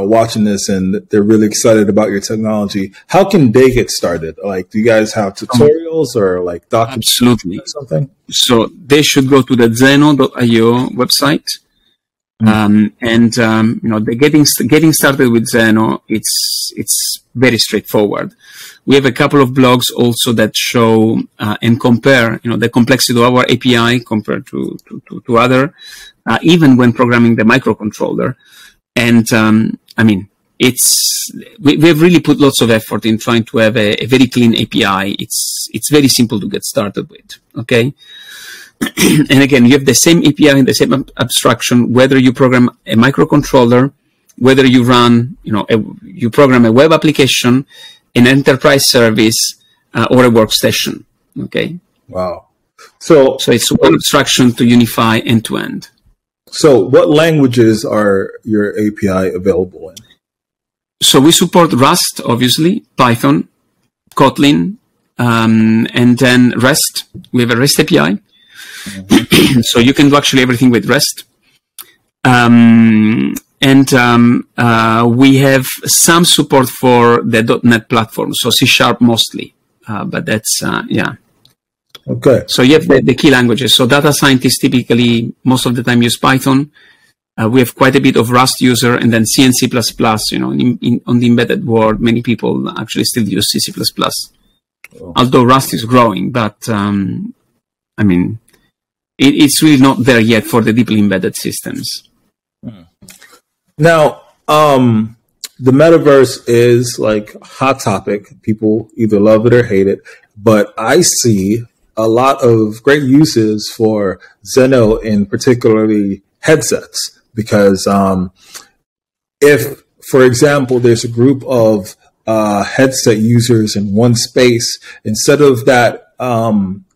watching this and they're really excited about your technology, how can they get started? Like, do you guys have tutorials or like documentation or something? So they should go to the Zenoh.io website. They're getting started with Zenoh. It's very straightforward. We have a couple of blogs also that show and compare, the complexity of our API compared to other, even when programming the microcontroller. And we have really put lots of effort in trying to have a very clean API. It's very simple to get started with. Okay. And again, you have the same API and the same abstraction, whether you program a microcontroller, whether you run, you program a web application, an enterprise service, or a workstation. Okay. Wow. So it's one abstraction to unify end to end. So what languages are your API available in? So we support Rust, obviously, Python, Kotlin, and then REST. We have a REST API. Mm-hmm. So you can do actually everything with REST. We have some support for the .NET platform, so C# mostly. But that's, yeah. Okay. So you have the key languages. So data scientists typically, most of the time, use Python. We have quite a bit of Rust user, and then C and C++. On the embedded world, many people actually still use C++. Oh. Although Rust is growing, but it's really not there yet for the deeply embedded systems. Now, the metaverse is like a hot topic. People either love it or hate it, but I see a lot of great uses for Zenoh in particularly headsets, because if, for example, there's a group of headset users in one space, instead of that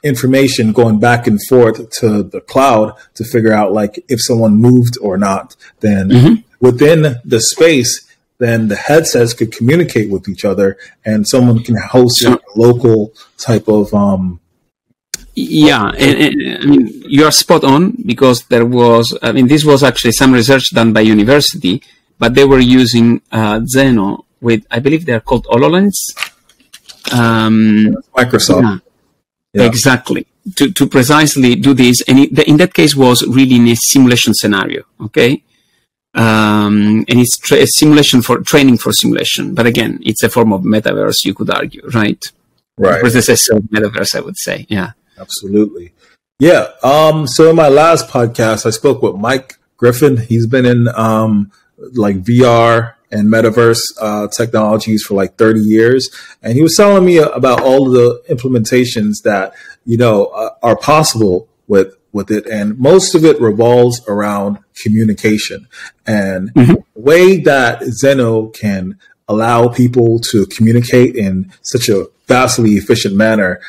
information going back and forth to the cloud to figure out like if someone moved or not, then within the space, then the headsets could communicate with each other, and someone can host a local type of Yeah, and you are spot on, because there was, this was actually some research done by university, but they were using Zenoh with, I believe they're called Hololens. Microsoft. Yeah. Exactly. to precisely do this, and in that case was really in a simulation scenario, okay? And it's a simulation for training for simulation. But again, it's a form of metaverse, you could argue, right? Right. Predecessor of metaverse, I would say. Yeah. Absolutely. Yeah. So in my last podcast, I spoke with Mike Griffin. He's been in like VR and metaverse technologies for like 30 years. And he was telling me about all of the implementations that, are possible with it. And most of it revolves around communication and the way that Zenoh can allow people to communicate in such a vastly efficient manner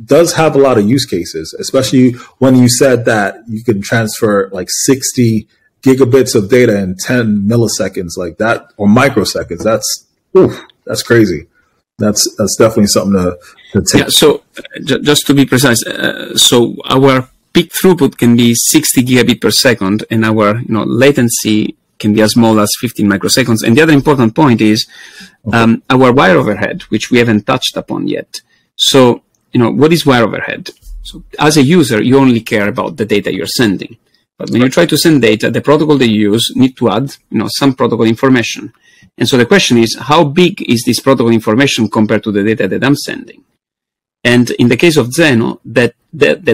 does have a lot of use cases, especially when you said that you can transfer like 60 gigabits of data in 10 milliseconds like that, or microseconds. That's crazy. That's definitely something to take. Yeah, so just to be precise, so our peak throughput can be 60 gigabit per second, and our latency can be as small as 15 microseconds. And the other important point is our wire overhead, which we haven't touched upon yet. So, what is wire overhead? So as a user, you only care about the data you're sending. But when you try to send data, the protocol they use need to add, some protocol information. And so the question is, how big is this protocol information compared to the data that I'm sending? And in the case of Zenoh, that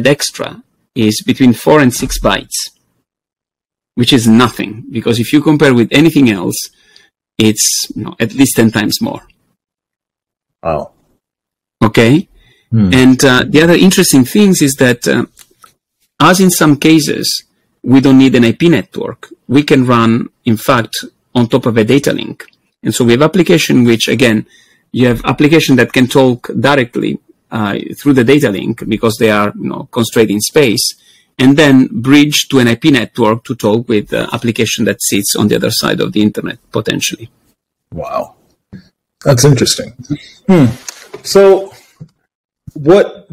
extra is between 4 and 6 bytes, which is nothing, because if you compare with anything else, it's at least 10 times more. Wow. Okay. And the other interesting things is that, as in some cases, we don't need an IP network. We can run, in fact, on top of a data link. And so we have application which, again, you have application that can talk directly through the data link because they are constrained in space, and then bridge to an IP network to talk with the application that sits on the other side of the internet, potentially. Wow. That's interesting. So what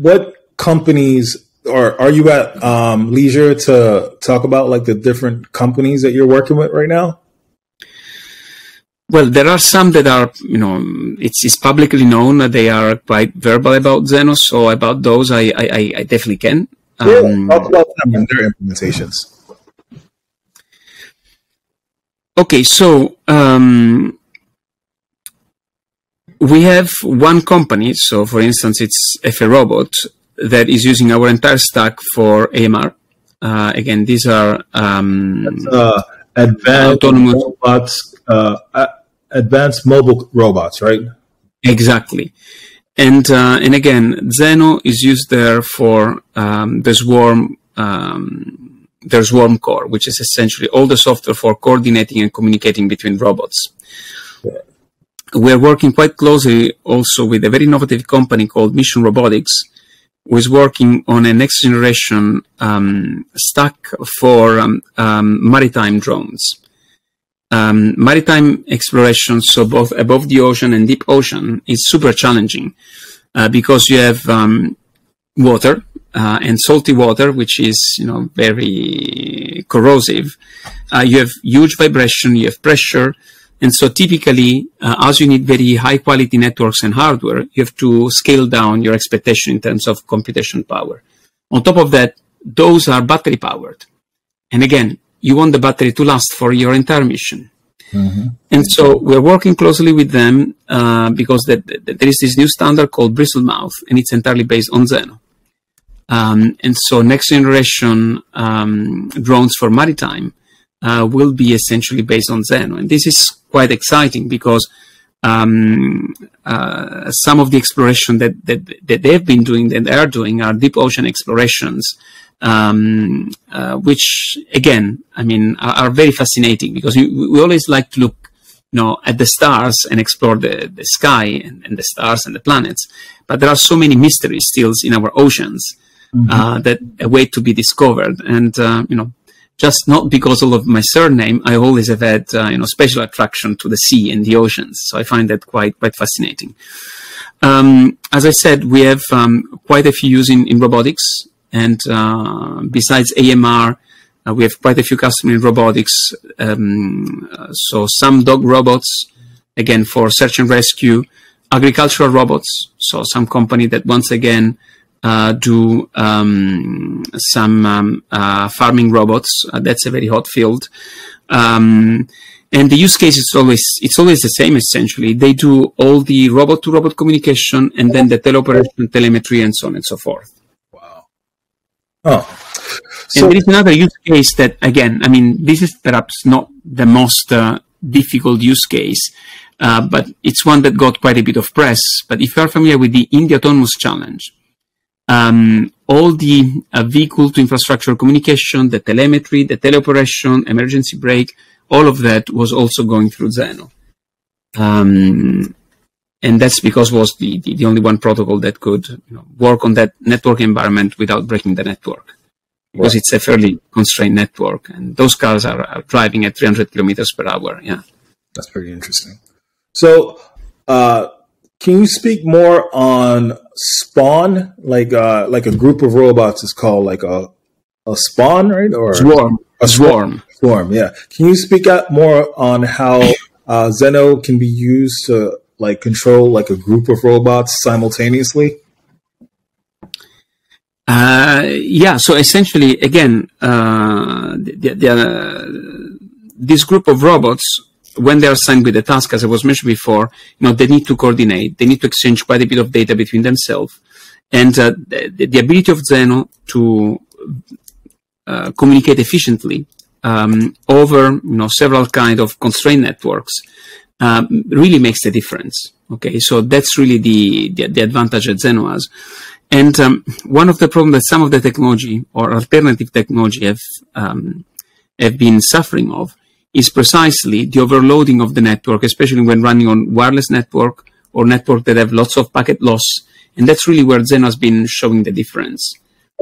companies are you at leisure to talk about, like the different companies that you're working with right now? Well, there are some that are, it's publicly known that they are quite verbal about Zenoh. So about those, I definitely can. Talk about them and their implementations. Okay, so we have one company. So, for instance, it's FA Robot that is using our entire stack for AMR. Again, these are advanced autonomous robots, advanced mobile robots, right? Exactly. And again, Zenoh is used there for the Swarm core, which is essentially all the software for coordinating and communicating between robots. Yeah. We're working quite closely also with a very innovative company called Mission Robotics, who is working on a next generation stack for maritime drones. Maritime exploration, so both above the ocean and deep ocean, is super challenging because you have water and salty water, which is very corrosive. You have huge vibration, you have pressure, and so typically, as you need very high quality networks and hardware, you have to scale down your expectation in terms of computation power. On top of that, those are battery powered, and again, you want the battery to last for your entire mission. And so we're working closely with them because there is this new standard called Bristlemouth, and it's entirely based on Zenoh. And so next generation drones for maritime will be essentially based on Zenoh. And this is quite exciting because some of the exploration that they've been doing, that they are doing, are deep ocean explorations, which again, are very fascinating because we always like to look, at the stars and explore the sky and the stars and the planets. But there are so many mysteries still in our oceans that await to be discovered. And, just not because of my surname, I always have had, special attraction to the sea and the oceans. So I find that quite fascinating. As I said, we have quite a few use in robotics. And besides AMR, we have quite a few customers in robotics. So some dog robots, again, for search and rescue, agricultural robots. So some company that once again do some farming robots. That's a very hot field. And the use case is always the same, essentially. They do all the robot-to-robot communication, and then the teleoperation, telemetry, and so on and so forth. Wow. Oh. So, and there is another use case that, again, I mean, this is perhaps not the most difficult use case, but it's one that got quite a bit of press. But if you are familiar with the India Autonomous Challenge, all the vehicle-to-infrastructure communication, the telemetry, the teleoperation, emergency brake, all of that was also going through Zenoh. And that's because it was the only one protocol that could work on that network environment without breaking the network. Because it's a fairly constrained network. And those cars are driving at 300 kilometers per hour. Yeah. That's pretty interesting. So, can you speak more on spawn? Like a group of robots is called like a spawn, right? Or swarm. A swarm. Swarm, yeah. Can you speak out more on how Zenoh can be used to like control like a group of robots simultaneously? Yeah. So essentially, again, this group of robots, when they are assigned with a task, as I was mentioned before, they need to coordinate. They need to exchange quite a bit of data between themselves, and the ability of Zenoh to communicate efficiently over several kind of constrained networks really makes a difference. Okay, so that's really the advantage that Zenoh has. And one of the problems that some of the technology or alternative technology have been suffering of is precisely the overloading of the network, especially when running on wireless network or network that have lots of packet loss. And that's really where Zenoh has been showing the difference.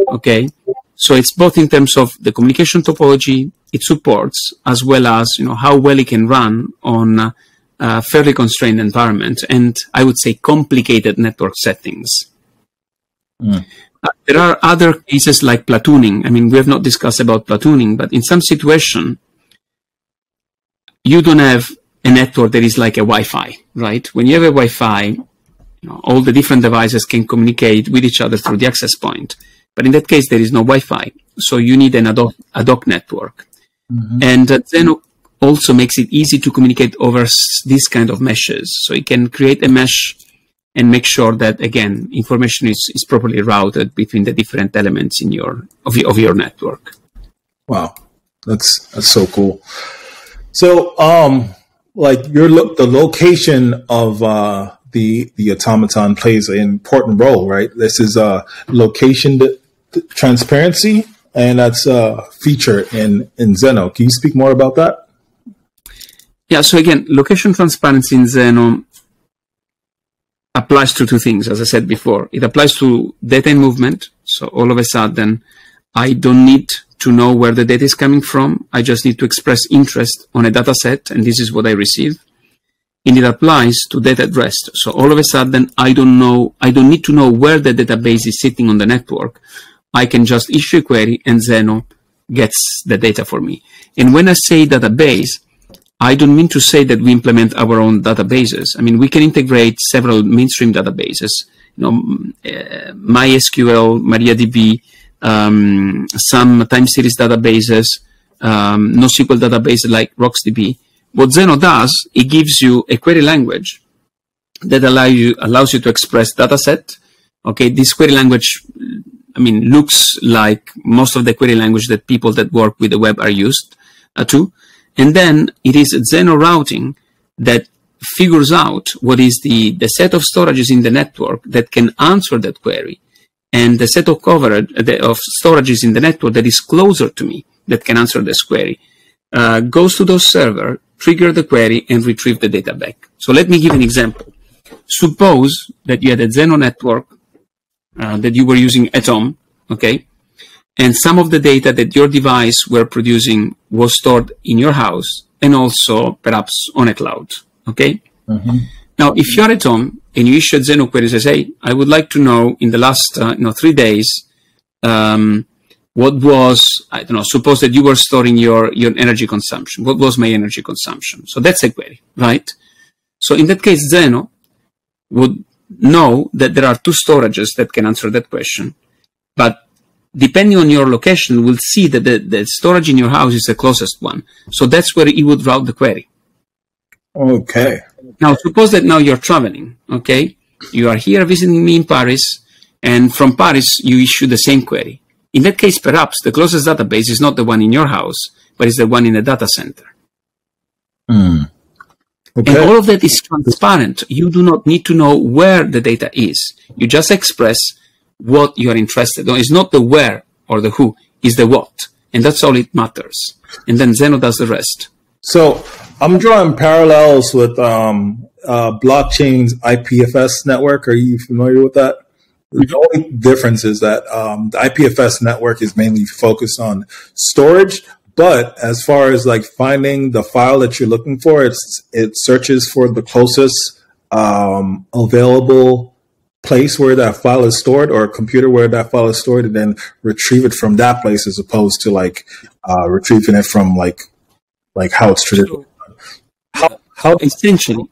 Okay, so it's both in terms of the communication topology it supports, as well as how well it can run on a fairly constrained environment, and I would say complicated network settings. There are other cases like platooning. I mean, we have not discussed about platooning, but in some situation, you don't have a network that is like a Wi-Fi, right? When you have a Wi-Fi, all the different devices can communicate with each other through the access point. But in that case, there is no Wi-Fi, so you need an ad hoc network. And Zenoh also makes it easy to communicate over these kind of meshes. So you can create a mesh and make sure that, again, information is properly routed between the different elements in of your network. Wow, that's so cool. So, like the location of the automaton plays an important role, right? This is location transparency, and that's a feature in Zenoh. Can you speak more about that? Yeah. So again, location transparency in Zenoh applies to two things, as I said before. It applies to data and movement. So all of a sudden, I don't need to know where the data is coming from. I just need to express interest on a data set, and this is what I receive. And it applies to data at rest. So all of a sudden, I don't need to know where the database is sitting on the network. I can just issue a query, and Zenoh gets the data for me. And when I say database, I don't mean to say that we implement our own databases. I mean, we can integrate several mainstream databases, MySQL, MariaDB, some time series databases, NoSQL databases like RocksDB. What Zenoh does, it gives you a query language that allows you to express dataset. Okay, this query language, I mean, looks like most of the query language that people that work with the web are used to. And then it is Zenoh routing that figures out what is the set of storages in the network that can answer that query, and the set of coverage of storages in the network that is closer to me that can answer this query, goes to those servers, trigger the query, and retrieve the data back. So let me give an example. Suppose that you had a Zenoh network that you were using at home, okay? And some of the data that your device were producing was stored in your house and also perhaps on a cloud, okay? Now, if you're at home and you issue a Zenoh query and say, hey, I would like to know in the last 3 days, what was, I don't know, suppose that you were storing your energy consumption. What was my energy consumption? So that's a query, right? So in that case, Zenoh would know that there are two storages that can answer that question, but depending on your location, we'll see that the storage in your house is the closest one. So that's where it would route the query. Okay. Now, suppose that now you're traveling, okay? You are here visiting me in Paris, and from Paris, you issue the same query. In that case, perhaps the closest database is not the one in your house, but it's the one in the data center. Okay. And all of that is transparent. You do not need to know where the data is. You just express what you are interested in. It's not the where or the who, it's the what. And that's all it matters. And then Zenoh does the rest. So I'm drawing parallels with blockchain's IPFS network. Are you familiar with that? The only difference is that the IPFS network is mainly focused on storage, but as far as like finding the file that you're looking for, it searches for the closest available place where that file is stored, or a computer where that file is stored, and then retrieve it from that place, as opposed to like retrieving it from like how it's traditional. How essentially,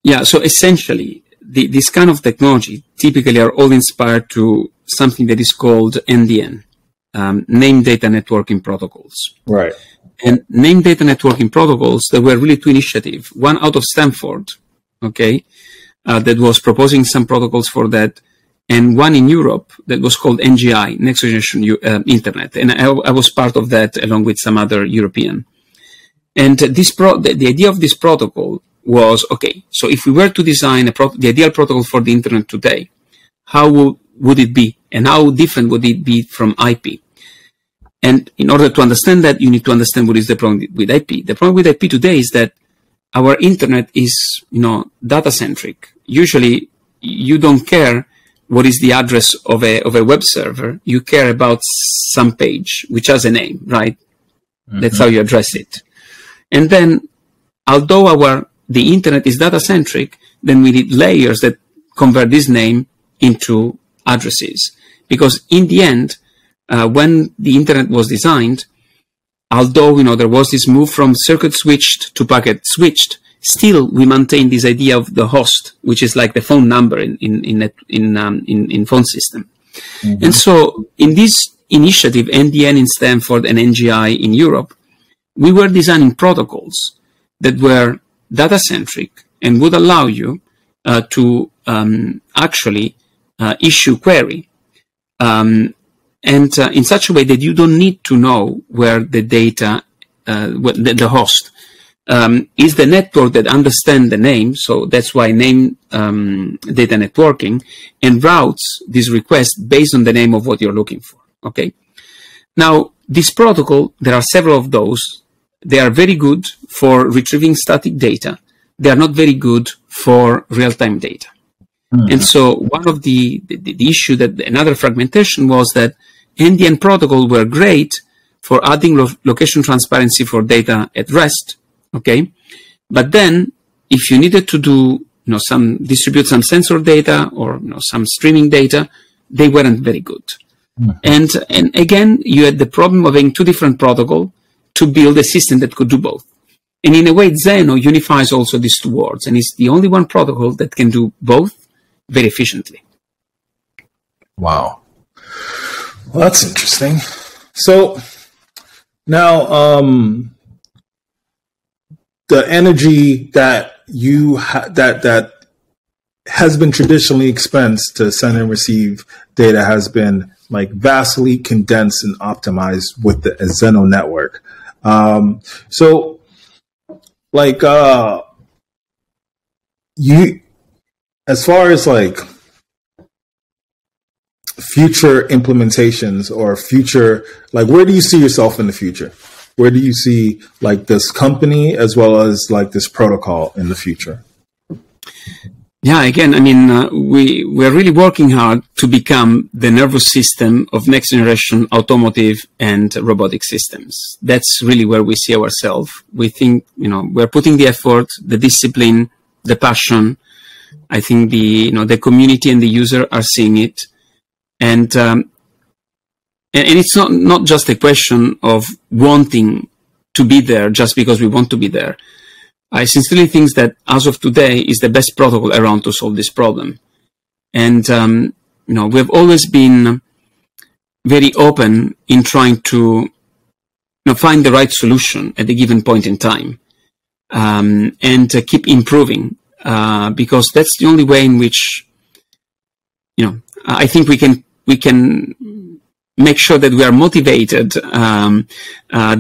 yeah. So essentially, this kind of technology typically are all inspired to something that is called NDN, Name Data Networking Protocols. Right. And Name Data Networking Protocols, there were really two initiatives. One out of Stanford, okay, that was proposing some protocols for that, and one in Europe that was called NGI, Next Generation Internet. And I was part of that along with some other European. And the idea of this protocol was, okay, so if we were to design the ideal protocol for the internet today, how would it be? And how different would it be from IP? And in order to understand that, you need to understand what is the problem with IP. The problem with IP today is that our internet is, data-centric. Usually, you don't care what is the address of a web server. You care about some page, which has a name, right? Mm-hmm. That's how you address it. And then, although the internet is data-centric, then we need layers that convert this name into addresses. Because in the end, when the internet was designed, although there was this move from circuit switched to packet switched, still we maintain this idea of the host, which is like the phone number in phone system. Mm-hmm. And so, in this initiative, NDN in Stanford and NGI in Europe, we were designing protocols that were data-centric and would allow you to actually issue query, and in such a way that you don't need to know where the data, the host, is the network that understands the name. So that's why name data networking, and routes this request based on the name of what you're looking for. Okay. Now, this protocol, there are several of those. They are very good for retrieving static data. They are not very good for real-time data. Mm-hmm. And so one of the issue that another fragmentation was that NDN protocol were great for adding location transparency for data at rest. Okay. But then if you needed to do, distribute some sensor data or, some streaming data, they weren't very good. Mm-hmm. And again, you had the problem of having two different protocols to build a system that could do both. And in a way, Zenoh unifies also these two worlds, and it's the only one protocol that can do both very efficiently. Wow. Well, that's interesting. So now, the energy that that has been traditionally expensed to send and receive data has been like vastly condensed and optimized with the Zenoh network. So like, as far as like future implementations or future, like, where do you see yourself in the future? Where do you see like this company as well as like this protocol in the future? Yeah, again, we're really working hard to become the nervous system of next generation automotive and robotic systems. That's really where we see ourselves. We think, we're putting the effort, the discipline, the passion. I think the community and the user are seeing it. And it's not just a question of wanting to be there just because we want to be there. I sincerely think that as of today is the best protocol around to solve this problem. And, we've always been very open in trying to find the right solution at a given point in time, and keep improving, because that's the only way in which, I think we can make sure that we are motivated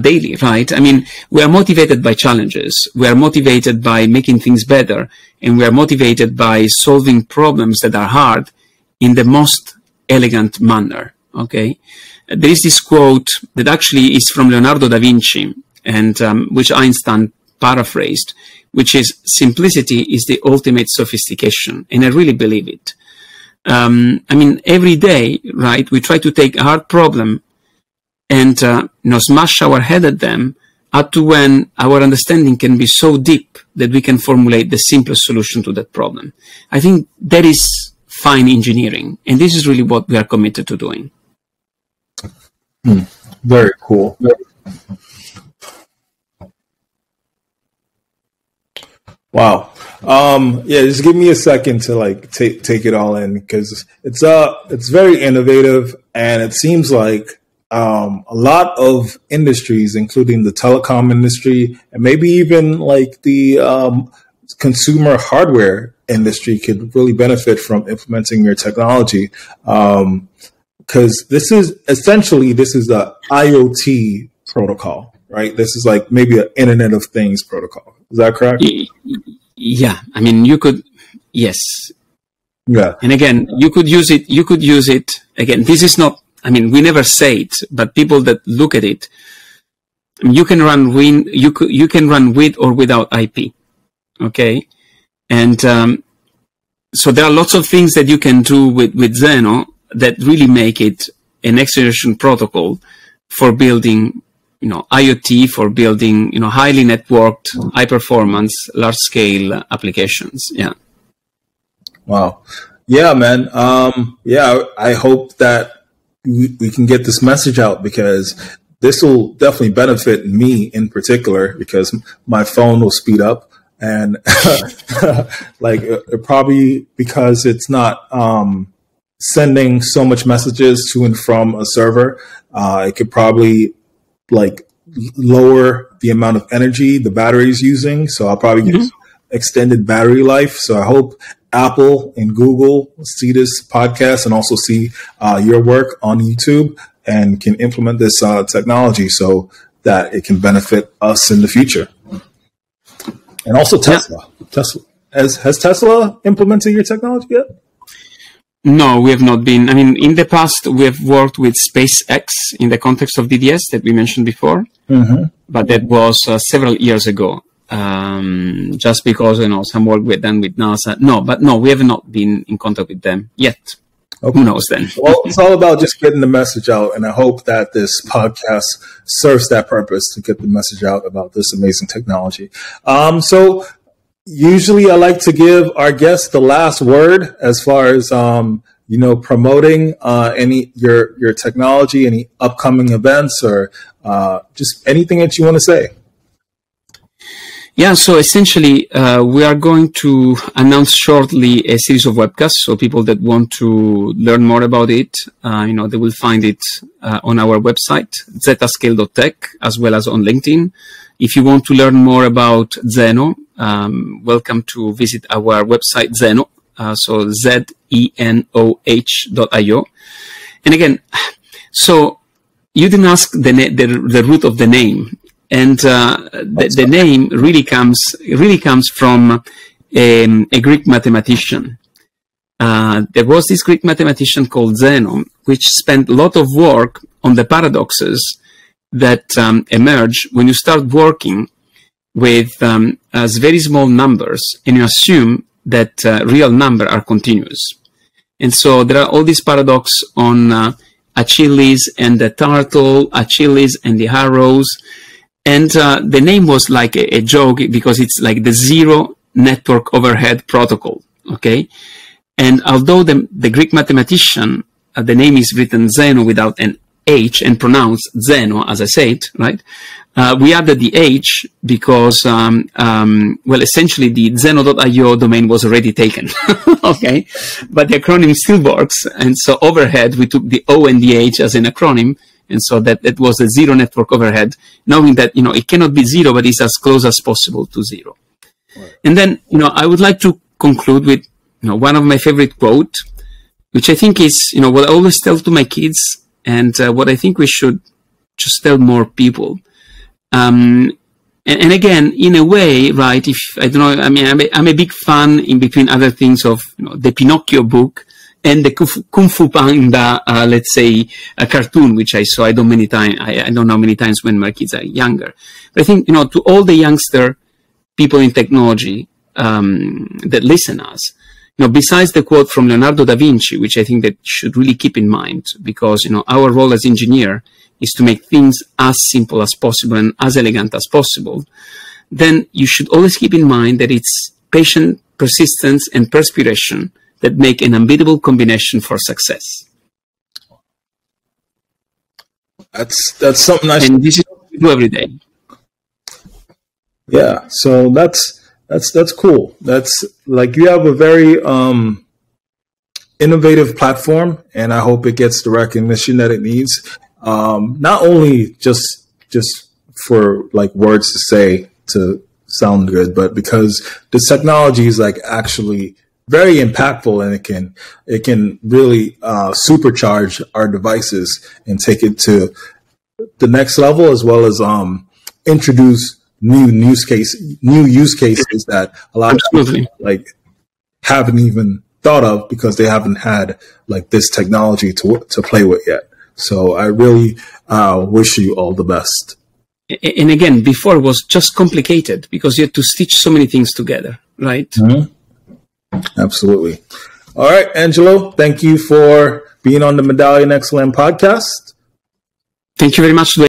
daily, right? I mean, we are motivated by challenges. We are motivated by making things better, and we are motivated by solving problems that are hard in the most elegant manner. Okay, there is this quote that actually is from Leonardo da Vinci, and which Einstein paraphrased, which is, "Simplicity is the ultimate sophistication," and I really believe it. I mean, every day, right, we try to take a hard problem and smash our head at them, up to when our understanding can be so deep that we can formulate the simplest solution to that problem. I think that is fine engineering, and this is really what we are committed to doing. Very cool. Wow. Just give me a second to take it all in, because it's very innovative, and it seems like a lot of industries, including the telecom industry and maybe even like the consumer hardware industry, could really benefit from implementing your technology. Because this is a IoT protocol, right? This is like maybe an Internet of Things protocol. Is that correct? Yeah. I mean, you could, yes. Yeah. And again, you could use it. Again, this is not, I mean, we never say it, but people that look at it, you can run with or without IP. Okay. And, so there are lots of things that you can do with Zenoh that really make it a next generation protocol for building, IoT, for building, highly networked, high performance, large scale applications. Yeah. Wow. Yeah, man. I hope that we can get this message out, because this will definitely benefit me in particular, because my phone will speed up, and probably because it's not, sending so much messages to and from a server, it could probably lower the amount of energy the battery is using. So I'll probably get extended battery life. So I hope Apple and Google see this podcast and also see your work on YouTube and can implement this technology so that it can benefit us in the future. And also Tesla. Yeah. Tesla has Tesla implemented your technology yet? No, we have not been. I mean, in the past, we have worked with SpaceX in the context of DDS that we mentioned before, but that was several years ago, just because, some work we've done with NASA. No, we have not been in contact with them yet. Okay. Who knows then? Well, it's all about just getting the message out, and I hope that this podcast serves that purpose, to get the message out about this amazing technology. So usually I like to give our guests the last word as far as, promoting your technology, any upcoming events, or just anything that you want to say. Yeah, so essentially, we are going to announce shortly a series of webcasts. So people that want to learn more about it, they will find it on our website, zetascale.tech, as well as on LinkedIn. If you want to learn more about Zenoh, welcome to visit our website, Zenoh, so Zenoh.io. And again, so you didn't ask the root of the name. And the name really comes from a Greek mathematician. There was this Greek mathematician called Zenoh, which spent a lot of work on the paradoxes that emerge when you start working with as very small numbers, and you assume that real numbers are continuous. And so there are all these paradoxes on Achilles and the turtle, Achilles and the arrows. And the name was like a joke, because it's like the zero network overhead protocol. Okay. And although the Greek mathematician, the name is written Zenoh without an H and pronounced Zenoh, as I said, right? We added the H because, well, essentially the Zenoh.io domain was already taken, okay? But the acronym still works. And so overhead, we took the O and the H as an acronym. And so that was the zero network overhead, knowing that, it cannot be zero, but it's as close as possible to zero. Right. And then, I would like to conclude with, one of my favorite quote, which I think is, what I always tell to my kids and what I think we should just tell more people. And again, in a way, right, if I don't know, I mean, I'm a big fan in between other things of, the Pinocchio book and the Kung Fu Panda, let's say, a cartoon, which I saw, I don't know how many times when my kids are younger. But I think, to all the youngster people in technology, that listen us, besides the quote from Leonardo da Vinci, which I think that should really keep in mind, because, our role as engineer is to make things as simple as possible and as elegant as possible, then you should always keep in mind that it's patience, persistence, and perspiration that make an unbeatable combination for success. That's something and this is what we do every day. Yeah, so that's cool. That's like, you have a very innovative platform, and I hope it gets the recognition that it needs. Not only just for like words to say to sound good, but because the technology is like actually very impactful, and it can really supercharge our devices and take it to the next level, as well as introduce new use cases that a lot of people like haven't even thought of, because they haven't had like this technology to play with yet. So I really wish you all the best. And again, before it was just complicated because you had to stitch so many things together, right? Mm-hmm. Absolutely. All right, Angelo, thank you for being on the Medallion XLM podcast. Thank you very much.